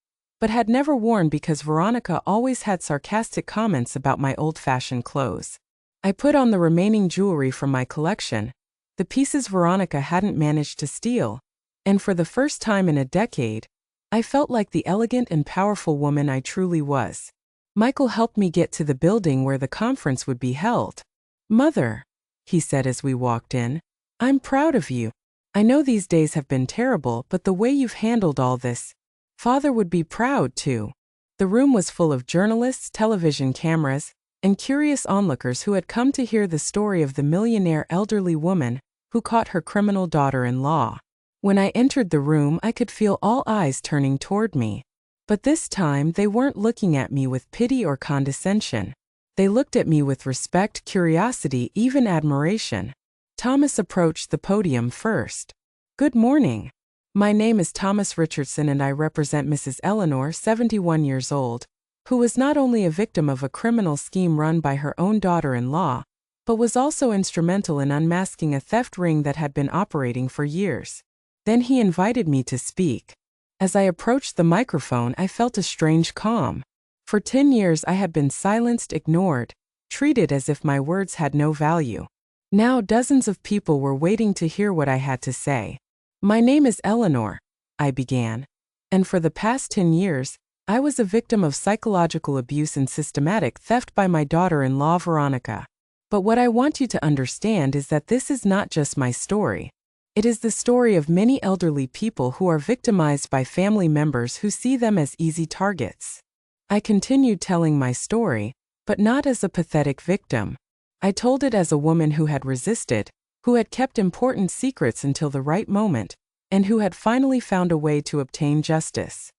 but had never worn because Veronica always had sarcastic comments about my old-fashioned clothes. I put on the remaining jewelry from my collection, the pieces Veronica hadn't managed to steal, and for the first time in a decade, I felt like the elegant and powerful woman I truly was. Michael helped me get to the building where the conference would be held. Mother, he said as we walked in, I'm proud of you. I know these days have been terrible, but the way you've handled all this, Father would be proud too. The room was full of journalists, television cameras, and curious onlookers who had come to hear the story of the millionaire elderly woman who caught her criminal daughter-in-law. When I entered the room, I could feel all eyes turning toward me. But this time, they weren't looking at me with pity or condescension. They looked at me with respect, curiosity, even admiration. Thomas approached the podium first. Good morning. My name is Thomas Richardson and I represent Mrs. Eleanor, 71 years old, who was not only a victim of a criminal scheme run by her own daughter-in-law, but was also instrumental in unmasking a theft ring that had been operating for years. Then he invited me to speak. As I approached the microphone, I felt a strange calm. For 10 years I had been silenced, ignored, treated as if my words had no value. Now dozens of people were waiting to hear what I had to say. My name is Eleanor, I began, and for the past 10 years, I was a victim of psychological abuse and systematic theft by my daughter-in-law Veronica. But what I want you to understand is that this is not just my story. It is the story of many elderly people who are victimized by family members who see them as easy targets. I continued telling my story, but not as a pathetic victim. I told it as a woman who had resisted, who had kept important secrets until the right moment, and who had finally found a way to obtain justice.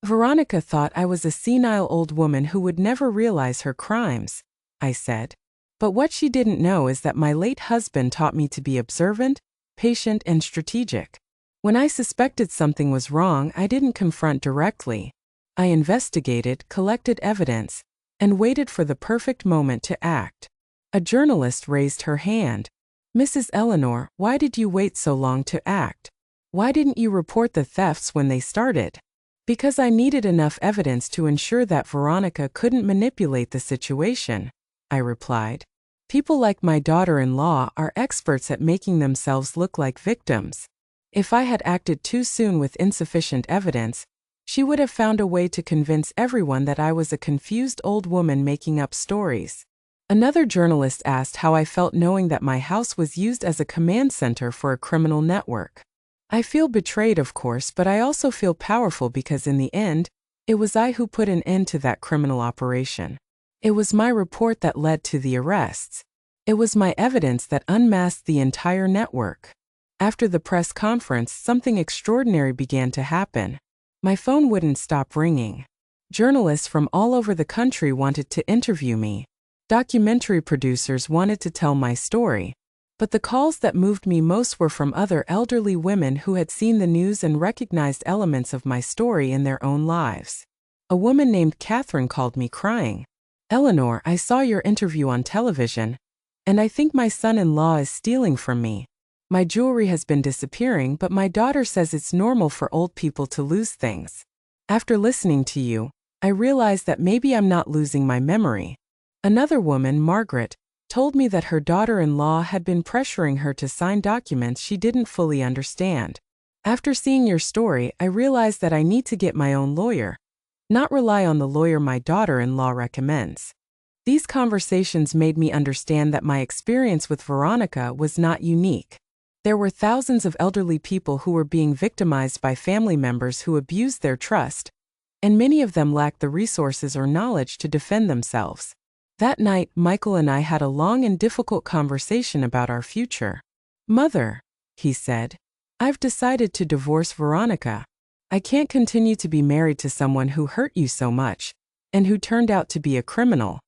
Veronica thought I was a senile old woman who would never realize her crimes, I said. But what she didn't know is that my late husband taught me to be observant, patient, and strategic. When I suspected something was wrong, I didn't confront directly. I investigated, collected evidence, and waited for the perfect moment to act. A journalist raised her hand. "Mrs. Eleanor, why did you wait so long to act? Why didn't you report the thefts when they started?" "Because I needed enough evidence to ensure that Veronica couldn't manipulate the situation," I replied. "People like my daughter-in-law are experts at making themselves look like victims. If I had acted too soon with insufficient evidence, she would have found a way to convince everyone that I was a confused old woman making up stories." Another journalist asked how I felt knowing that my house was used as a command center for a criminal network. "I feel betrayed, of course, but I also feel powerful because in the end, it was I who put an end to that criminal operation. It was my report that led to the arrests. It was my evidence that unmasked the entire network." After the press conference, something extraordinary began to happen. My phone wouldn't stop ringing. Journalists from all over the country wanted to interview me. Documentary producers wanted to tell my story. But the calls that moved me most were from other elderly women who had seen the news and recognized elements of my story in their own lives. A woman named Catherine called me crying. "Eleanor, I saw your interview on television, and I think my son-in-law is stealing from me. My jewelry has been disappearing, but my daughter says it's normal for old people to lose things. After listening to you, I realized that maybe I'm not losing my memory." Another woman, Margaret, told me that her daughter-in-law had been pressuring her to sign documents she didn't fully understand. "After seeing your story, I realized that I need to get my own lawyer, not rely on the lawyer my daughter-in-law recommends." These conversations made me understand that my experience with Veronica was not unique. There were thousands of elderly people who were being victimized by family members who abused their trust, and many of them lacked the resources or knowledge to defend themselves. That night, Michael and I had a long and difficult conversation about our future. "Mother," he said, "I've decided to divorce Veronica. I can't continue to be married to someone who hurt you so much, and who turned out to be a criminal."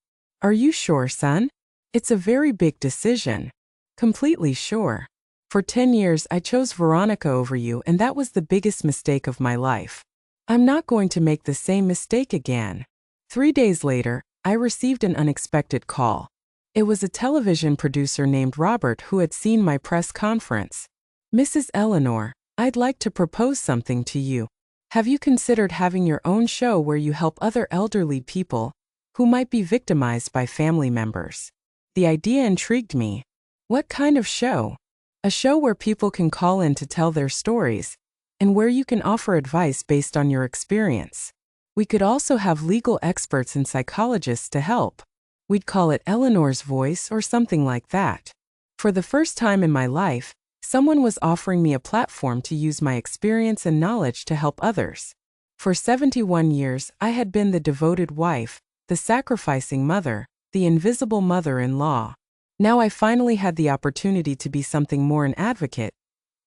"Are you sure, son? It's a very big decision." "Completely sure. For 10 years I chose Veronica over you, and that was the biggest mistake of my life. I'm not going to make the same mistake again." 3 days later, I received an unexpected call. It was a television producer named Robert who had seen my press conference. "Mrs. Eleanor, I'd like to propose something to you. Have you considered having your own show where you help other elderly people who might be victimized by family members?" The idea intrigued me. "What kind of show?" "A show where people can call in to tell their stories, and where you can offer advice based on your experience. We could also have legal experts and psychologists to help. We'd call it Eleanor's Voice or something like that." For the first time in my life, someone was offering me a platform to use my experience and knowledge to help others. For 71 years, I had been the devoted wife, the sacrificing mother, the invisible mother-in-law. Now I finally had the opportunity to be something more: an advocate,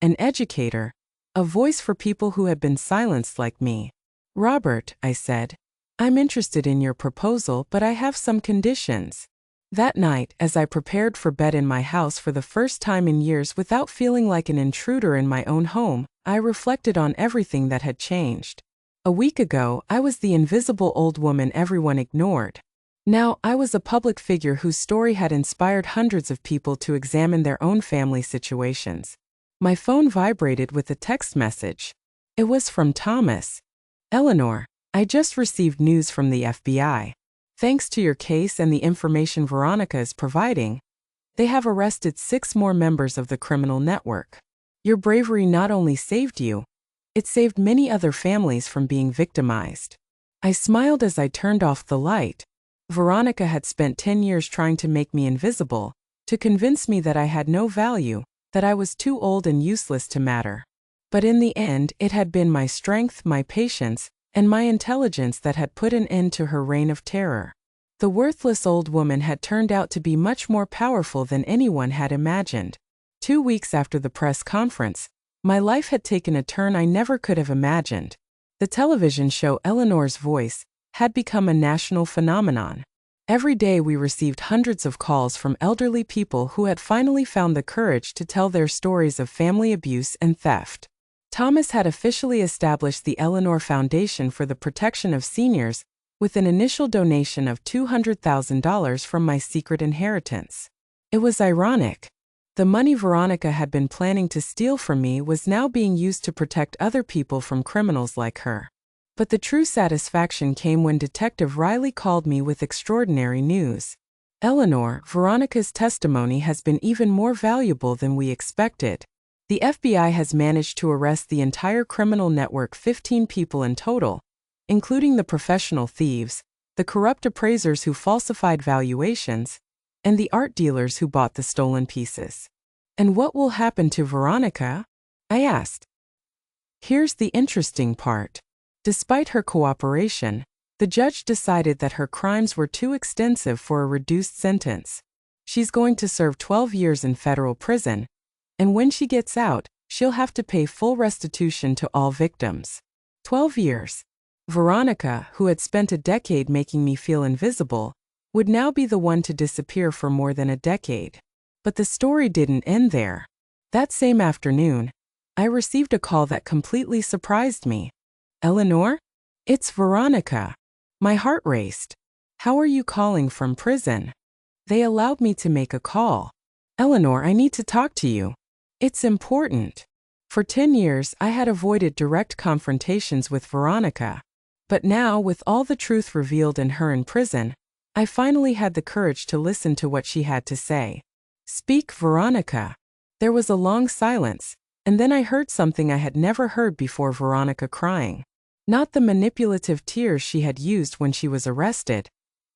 an educator, a voice for people who had been silenced like me. "Robert," I said, "I'm interested in your proposal, but I have some conditions." That night, as I prepared for bed in my house for the first time in years without feeling like an intruder in my own home, I reflected on everything that had changed. A week ago, I was the invisible old woman everyone ignored. Now, I was a public figure whose story had inspired hundreds of people to examine their own family situations. My phone vibrated with a text message. It was from Thomas. "Eleanor, I just received news from the FBI. Thanks to your case and the information Veronica is providing, they have arrested 6 more members of the criminal network. Your bravery not only saved you, it saved many other families from being victimized." I smiled as I turned off the light. Veronica had spent 10 years trying to make me invisible, to convince me that I had no value, that I was too old and useless to matter. But in the end, it had been my strength, my patience, and my intelligence that had put an end to her reign of terror. The worthless old woman had turned out to be much more powerful than anyone had imagined. 2 weeks after the press conference, My life had taken a turn I never could have imagined. The television show Eleanor's Voice had become a national phenomenon. Every day we received hundreds of calls from elderly people who had finally found the courage to tell their stories of family abuse and theft. Thomas had officially established the Eleanor Foundation for the Protection of Seniors with an initial donation of $200,000 from my secret inheritance. It was ironic. The money Veronica had been planning to steal from me was now being used to protect other people from criminals like her. But the true satisfaction came when Detective Riley called me with extraordinary news. Eleanor, Veronica's testimony has been even more valuable than we expected. The FBI has managed to arrest the entire criminal network, 15 people in total, including the professional thieves, the corrupt appraisers who falsified valuations, and the art dealers who bought the stolen pieces. And what will happen to Veronica? I asked. Here's the interesting part. Despite her cooperation, the judge decided that her crimes were too extensive for a reduced sentence. She's going to serve 12 years in federal prison, and when she gets out, she'll have to pay full restitution to all victims. 12 years. Veronica, who had spent a decade making me feel invisible, would now be the one to disappear for more than a decade. But the story didn't end there. That same afternoon, I received a call that completely surprised me. Eleanor? It's Veronica. My heart raced. How are you calling from prison? They allowed me to make a call. Eleanor, I need to talk to you. It's important. For 10 years, I had avoided direct confrontations with Veronica. But now, with all the truth revealed in her in prison, I finally had the courage to listen to what she had to say. Speak, Veronica. There was a long silence, and then I heard something I had never heard before: Veronica crying. Not the manipulative tears she had used when she was arrested,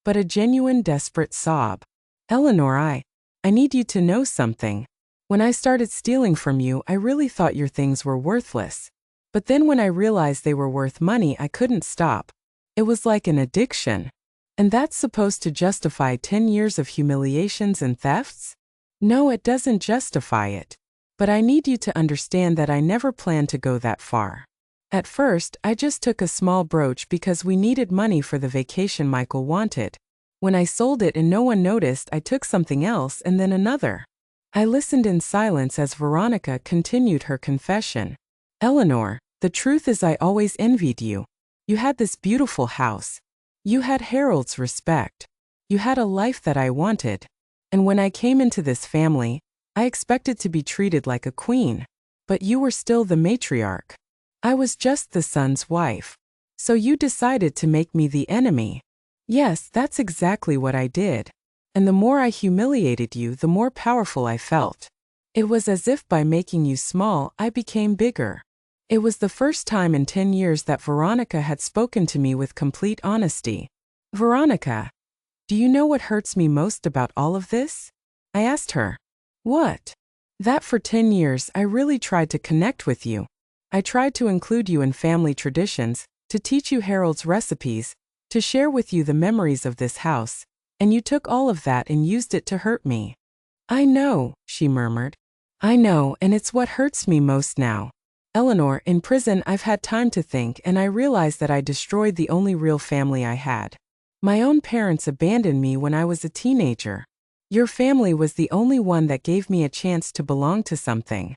but a genuine, desperate sob. Eleanor, I need you to know something. When I started stealing from you, I really thought your things were worthless. But then when I realized they were worth money, I couldn't stop. It was like an addiction. And that's supposed to justify 10 years of humiliations and thefts? No, it doesn't justify it. But I need you to understand that I never planned to go that far. At first, I just took a small brooch because we needed money for the vacation Michael wanted. When I sold it and no one noticed, I took something else and then another. I listened in silence as Veronica continued her confession. Eleanor, the truth is I always envied you. You had this beautiful house. You had Harold's respect. You had a life that I wanted. And when I came into this family, I expected to be treated like a queen. But you were still the matriarch. I was just the son's wife. So you decided to make me the enemy. Yes, that's exactly what I did. And the more I humiliated you, the more powerful I felt. It was as if by making you small, I became bigger. It was the first time in 10 years that Veronica had spoken to me with complete honesty. Veronica, do you know what hurts me most about all of this? I asked her. What? That for 10 years I really tried to connect with you. I tried to include you in family traditions, to teach you Harold's recipes, to share with you the memories of this house, and you took all of that and used it to hurt me. I know, she murmured. I know, and it's what hurts me most now. Eleanor, in prison I've had time to think, and I realized that I destroyed the only real family I had. My own parents abandoned me when I was a teenager. Your family was the only one that gave me a chance to belong to something.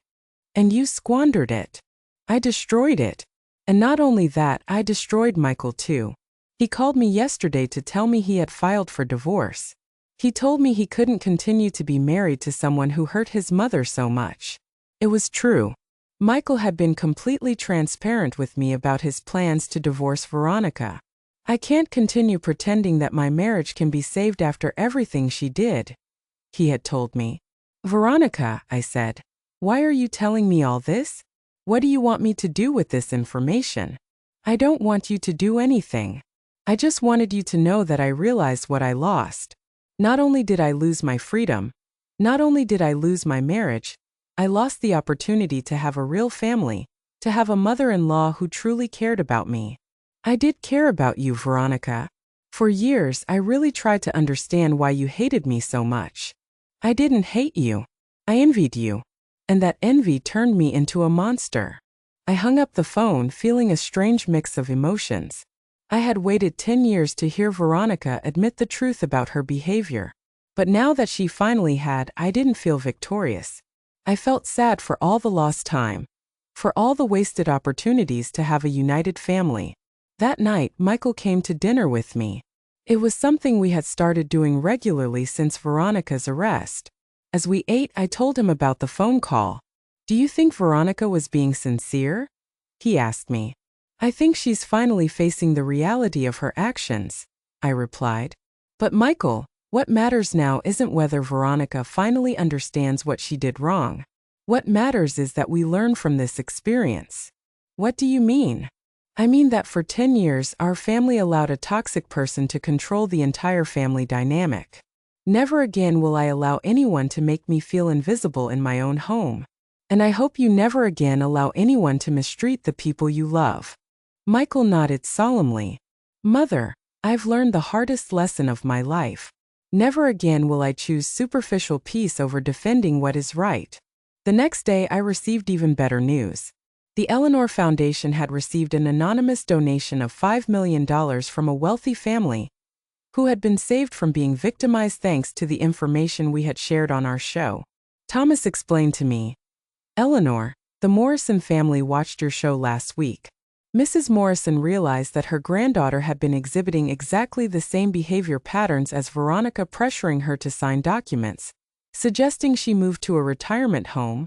And you squandered it. I destroyed it. And not only that, I destroyed Michael too. He called me yesterday to tell me he had filed for divorce. He told me he couldn't continue to be married to someone who hurt his mother so much. It was true. Michael had been completely transparent with me about his plans to divorce Veronica. I can't continue pretending that my marriage can be saved after everything she did, he had told me. Veronica, I said, why are you telling me all this? What do you want me to do with this information? I don't want you to do anything. I just wanted you to know that I realized what I lost. Not only did I lose my freedom, not only did I lose my marriage, I lost the opportunity to have a real family, to have a mother-in-law who truly cared about me. I did care about you, Veronica. For years, I really tried to understand why you hated me so much. I didn't hate you. I envied you. and that envy turned me into a monster. I hung up the phone feeling a strange mix of emotions. I had waited 10 years to hear Veronica admit the truth about her behavior. But now that she finally had, I didn't feel victorious. I felt sad for all the lost time, for all the wasted opportunities to have a united family. That night, Michael came to dinner with me. It was something we had started doing regularly since Veronica's arrest. As we ate, I told him about the phone call. "Do you think Veronica was being sincere?" he asked me. "I think she's finally facing the reality of her actions," I replied. "But Michael, what matters now isn't whether Veronica finally understands what she did wrong. What matters is that we learn from this experience." "What do you mean?" "I mean that for 10 years our family allowed a toxic person to control the entire family dynamic. Never again will I allow anyone to make me feel invisible in my own home. And I hope you never again allow anyone to mistreat the people you love." Michael nodded solemnly. "Mother, I've learned the hardest lesson of my life. Never again will I choose superficial peace over defending what is right." The next day I received even better news. The Eleanor Foundation had received an anonymous donation of $5 million from a wealthy family who had been saved from being victimized thanks to the information we had shared on our show. Thomas explained to me, "Eleanor, the Morrison family watched your show last week. Mrs. Morrison realized that her granddaughter had been exhibiting exactly the same behavior patterns as Veronica, pressuring her to sign documents, suggesting she move to a retirement home,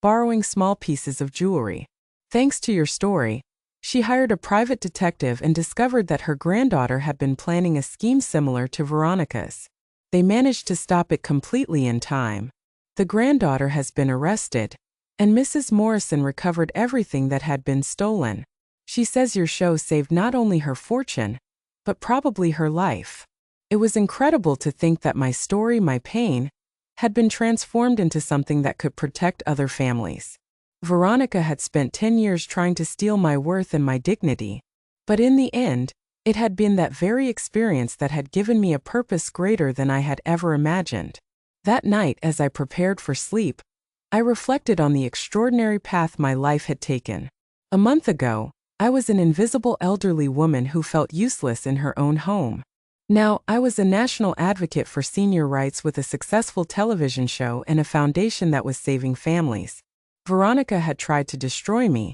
borrowing small pieces of jewelry. Thanks to your story, she hired a private detective and discovered that her granddaughter had been planning a scheme similar to Veronica's. They managed to stop it completely in time. The granddaughter has been arrested, and Mrs. Morrison recovered everything that had been stolen. She says your show saved not only her fortune, but probably her life." It was incredible to think that my story, my pain, had been transformed into something that could protect other families. Veronica had spent 10 years trying to steal my worth and my dignity, but in the end, it had been that very experience that had given me a purpose greater than I had ever imagined. That night, as I prepared for sleep, I reflected on the extraordinary path my life had taken. A month ago, I was an invisible elderly woman who felt useless in her own home. Now, I was a national advocate for senior rights with a successful television show and a foundation that was saving families. Veronica had tried to destroy me,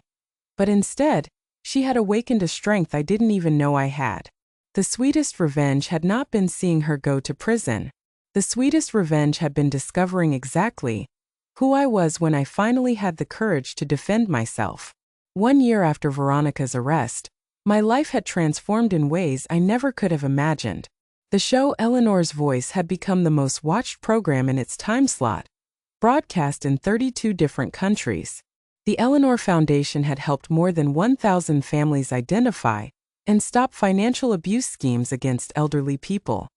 but instead, she had awakened a strength I didn't even know I had. The sweetest revenge had not been seeing her go to prison. The sweetest revenge had been discovering exactly who I was when I finally had the courage to defend myself. 1 year after Veronica's arrest, my life had transformed in ways I never could have imagined. The show Eleanor's Voice had become the most watched program in its time slot, broadcast in 32 different countries. The Eleanor Foundation had helped more than 1,000 families identify and stop financial abuse schemes against elderly people.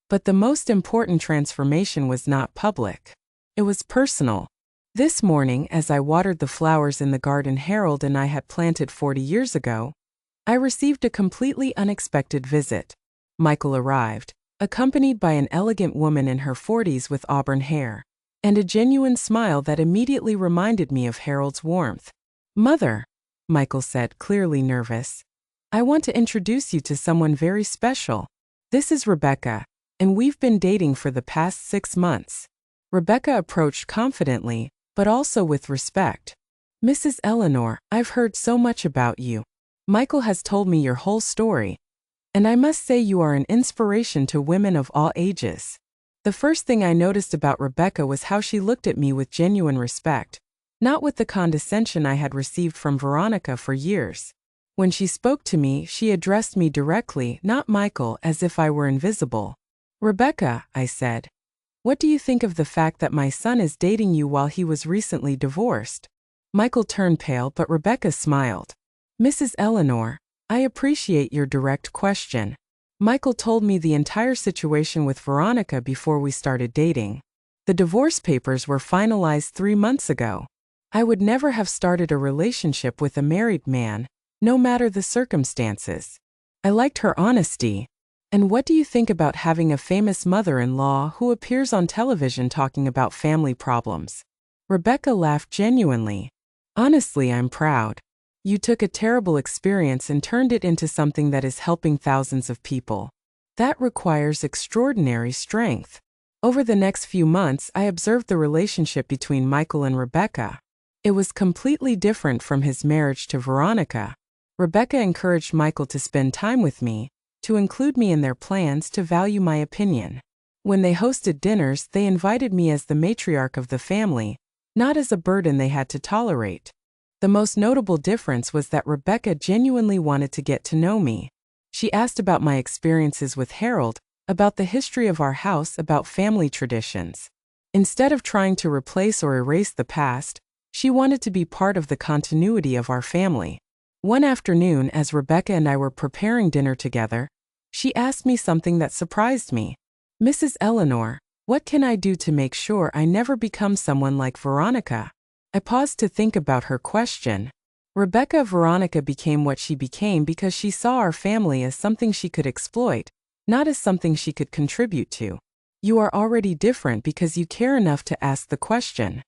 But the most important transformation was not public. It was personal. This morning, as I watered the flowers in the garden Harold and I had planted 40 years ago, I received a completely unexpected visit. Michael arrived, accompanied by an elegant woman in her 40s with auburn hair, and a genuine smile that immediately reminded me of Harold's warmth. "Mother," Michael said, clearly nervous, "I want to introduce you to someone very special. This is Rebecca, and we've been dating for the past 6 months." Rebecca approached confidently, but also with respect. "Mrs. Eleanor, I've heard so much about you. Michael has told me your whole story, and I must say you are an inspiration to women of all ages." The first thing I noticed about Rebecca was how she looked at me with genuine respect, not with the condescension I had received from Veronica for years. When she spoke to me, she addressed me directly, not Michael, as if I were invisible. "Rebecca," I said, "what do you think of the fact that my son is dating you while he was recently divorced?" Michael turned pale, but Rebecca smiled. "Mrs. Eleanor, I appreciate your direct question. Michael told me the entire situation with Veronica before we started dating. The divorce papers were finalized 3 months ago. I would never have started a relationship with a married man, no matter the circumstances. I liked her honesty. And what do you think about having a famous mother-in-law who appears on television talking about family problems?" Rebecca laughed genuinely. Honestly, I'm proud. You took a terrible experience and turned it into something that is helping thousands of people. That requires extraordinary strength. Over the next few months, I observed the relationship between Michael and Rebecca. It was completely different from his marriage to Veronica. Rebecca encouraged Michael to spend time with me, to include me in their plans, to value my opinion. When they hosted dinners, they invited me as the matriarch of the family, not as a burden they had to tolerate. The most notable difference was that Rebecca genuinely wanted to get to know me. She asked about my experiences with Harold, about the history of our house, about family traditions. Instead of trying to replace or erase the past, she wanted to be part of the continuity of our family. One afternoon, as Rebecca and I were preparing dinner together, she asked me something that surprised me. "Mrs. Eleanor, what can I do to make sure I never become someone like Veronica?" I paused to think about her question. Veronica became what she became because she saw our family as something she could exploit, not as something she could contribute to. You are already different because you care enough to ask the question.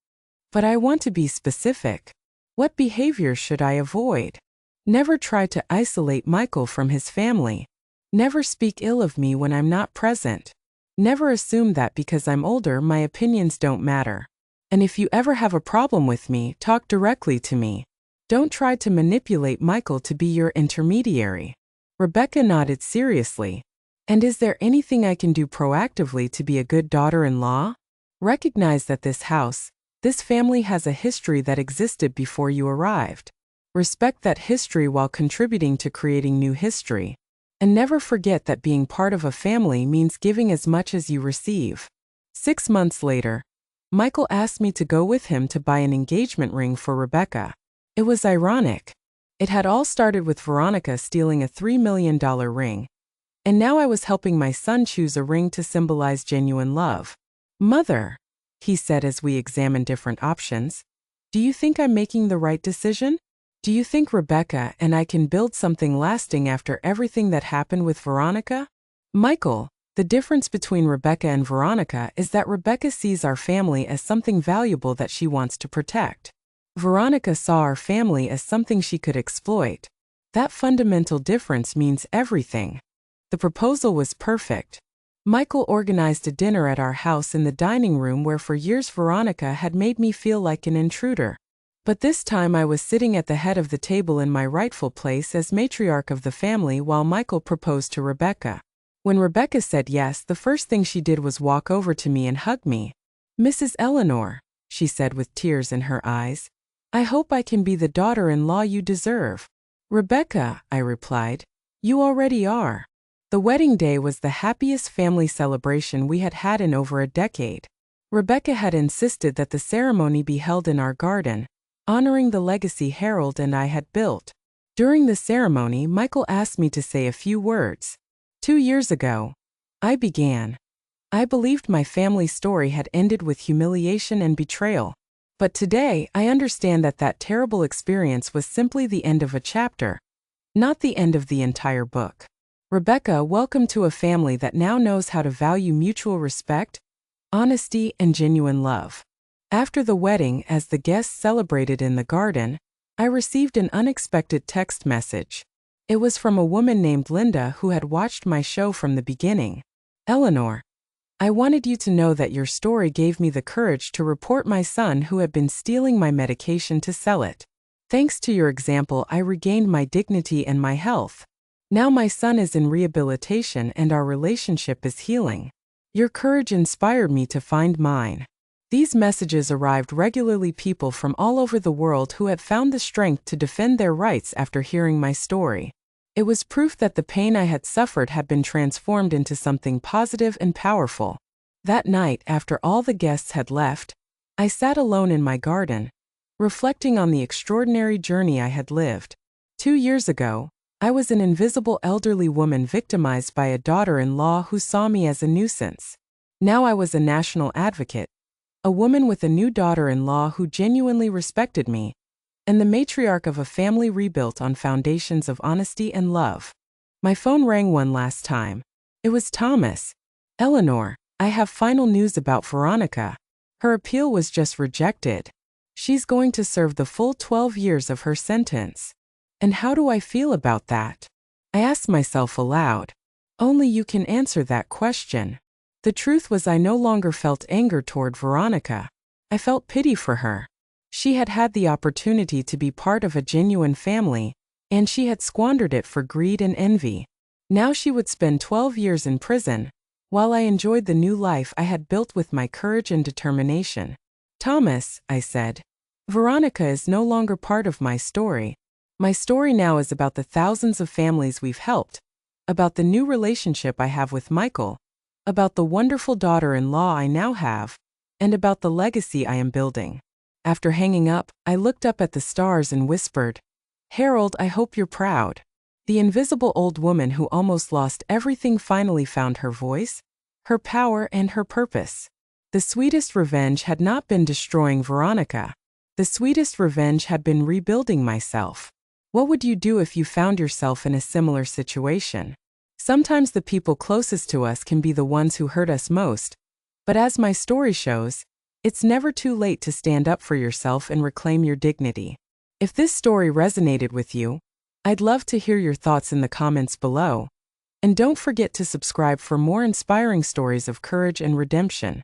But I want to be specific. What behaviors should I avoid? Never try to isolate Michael from his family. Never speak ill of me when I'm not present. Never assume that because I'm older, my opinions don't matter. And if you ever have a problem with me, talk directly to me. Don't try to manipulate Michael to be your intermediary. Rebecca nodded seriously. And is there anything I can do proactively to be a good daughter-in-law? Recognize that this house, this family has a history that existed before you arrived. Respect that history while contributing to creating new history. And never forget that being part of a family means giving as much as you receive. 6 months later, Michael asked me to go with him to buy an engagement ring for Rebecca. It was ironic. It had all started with Veronica stealing a $3 million ring. And now I was helping my son choose a ring to symbolize genuine love. "Mother," he said as we examined different options, "do you think I'm making the right decision? Do you think Rebecca and I can build something lasting after everything that happened with Veronica?" "Michael, the difference between Rebecca and Veronica is that Rebecca sees our family as something valuable that she wants to protect. Veronica saw our family as something she could exploit. That fundamental difference means everything." The proposal was perfect. Michael organized a dinner at our house in the dining room where for years Veronica had made me feel like an intruder. But this time I was sitting at the head of the table in my rightful place as matriarch of the family while Michael proposed to Rebecca. When Rebecca said yes, the first thing she did was walk over to me and hug me. "Mrs. Eleanor," she said with tears in her eyes, "I hope I can be the daughter-in-law you deserve." "Rebecca," I replied, "you already are." The wedding day was the happiest family celebration we had had in over a decade. Rebecca had insisted that the ceremony be held in our garden, honoring the legacy Harold and I had built. During the ceremony, Michael asked me to say a few words. 2 years ago, I began. I believed my family story had ended with humiliation and betrayal. But today, I understand that that terrible experience was simply the end of a chapter, not the end of the entire book. Rebecca, welcome to a family that now knows how to value mutual respect, honesty, and genuine love. After the wedding, as the guests celebrated in the garden, I received an unexpected text message. It was from a woman named Linda who had watched my show from the beginning. "Eleanor, I wanted you to know that your story gave me the courage to report my son who had been stealing my medication to sell it. Thanks to your example, I regained my dignity and my health. Now my son is in rehabilitation and our relationship is healing. Your courage inspired me to find mine." These messages arrived regularly, people from all over the world who had found the strength to defend their rights after hearing my story. It was proof that the pain I had suffered had been transformed into something positive and powerful. That night, after all the guests had left, I sat alone in my garden, reflecting on the extraordinary journey I had lived. 2 years ago, I was an invisible elderly woman victimized by a daughter-in-law who saw me as a nuisance. Now I was a national advocate, a woman with a new daughter-in-law who genuinely respected me, and the matriarch of a family rebuilt on foundations of honesty and love. My phone rang one last time. It was Thomas. "Eleanor, I have final news about Veronica. Her appeal was just rejected. She's going to serve the full 12 years of her sentence. And how do I feel about that? I asked myself aloud. Only you can answer that question. The truth was I no longer felt anger toward Veronica. I felt pity for her. She had had the opportunity to be part of a genuine family, and she had squandered it for greed and envy. Now she would spend 12 years in prison, while I enjoyed the new life I had built with my courage and determination. Thomas, I said, Veronica is no longer part of my story. My story now is about the thousands of families we've helped, about the new relationship I have with Michael, about the wonderful daughter-in-law I now have, and about the legacy I am building. After hanging up, I looked up at the stars and whispered, Harold, I hope you're proud. The invisible old woman who almost lost everything finally found her voice, her power, and her purpose. The sweetest revenge had not been destroying Veronica. The sweetest revenge had been rebuilding myself. What would you do if you found yourself in a similar situation? Sometimes the people closest to us can be the ones who hurt us most, but as my story shows, it's never too late to stand up for yourself and reclaim your dignity. If this story resonated with you, I'd love to hear your thoughts in the comments below. And don't forget to subscribe for more inspiring stories of courage and redemption.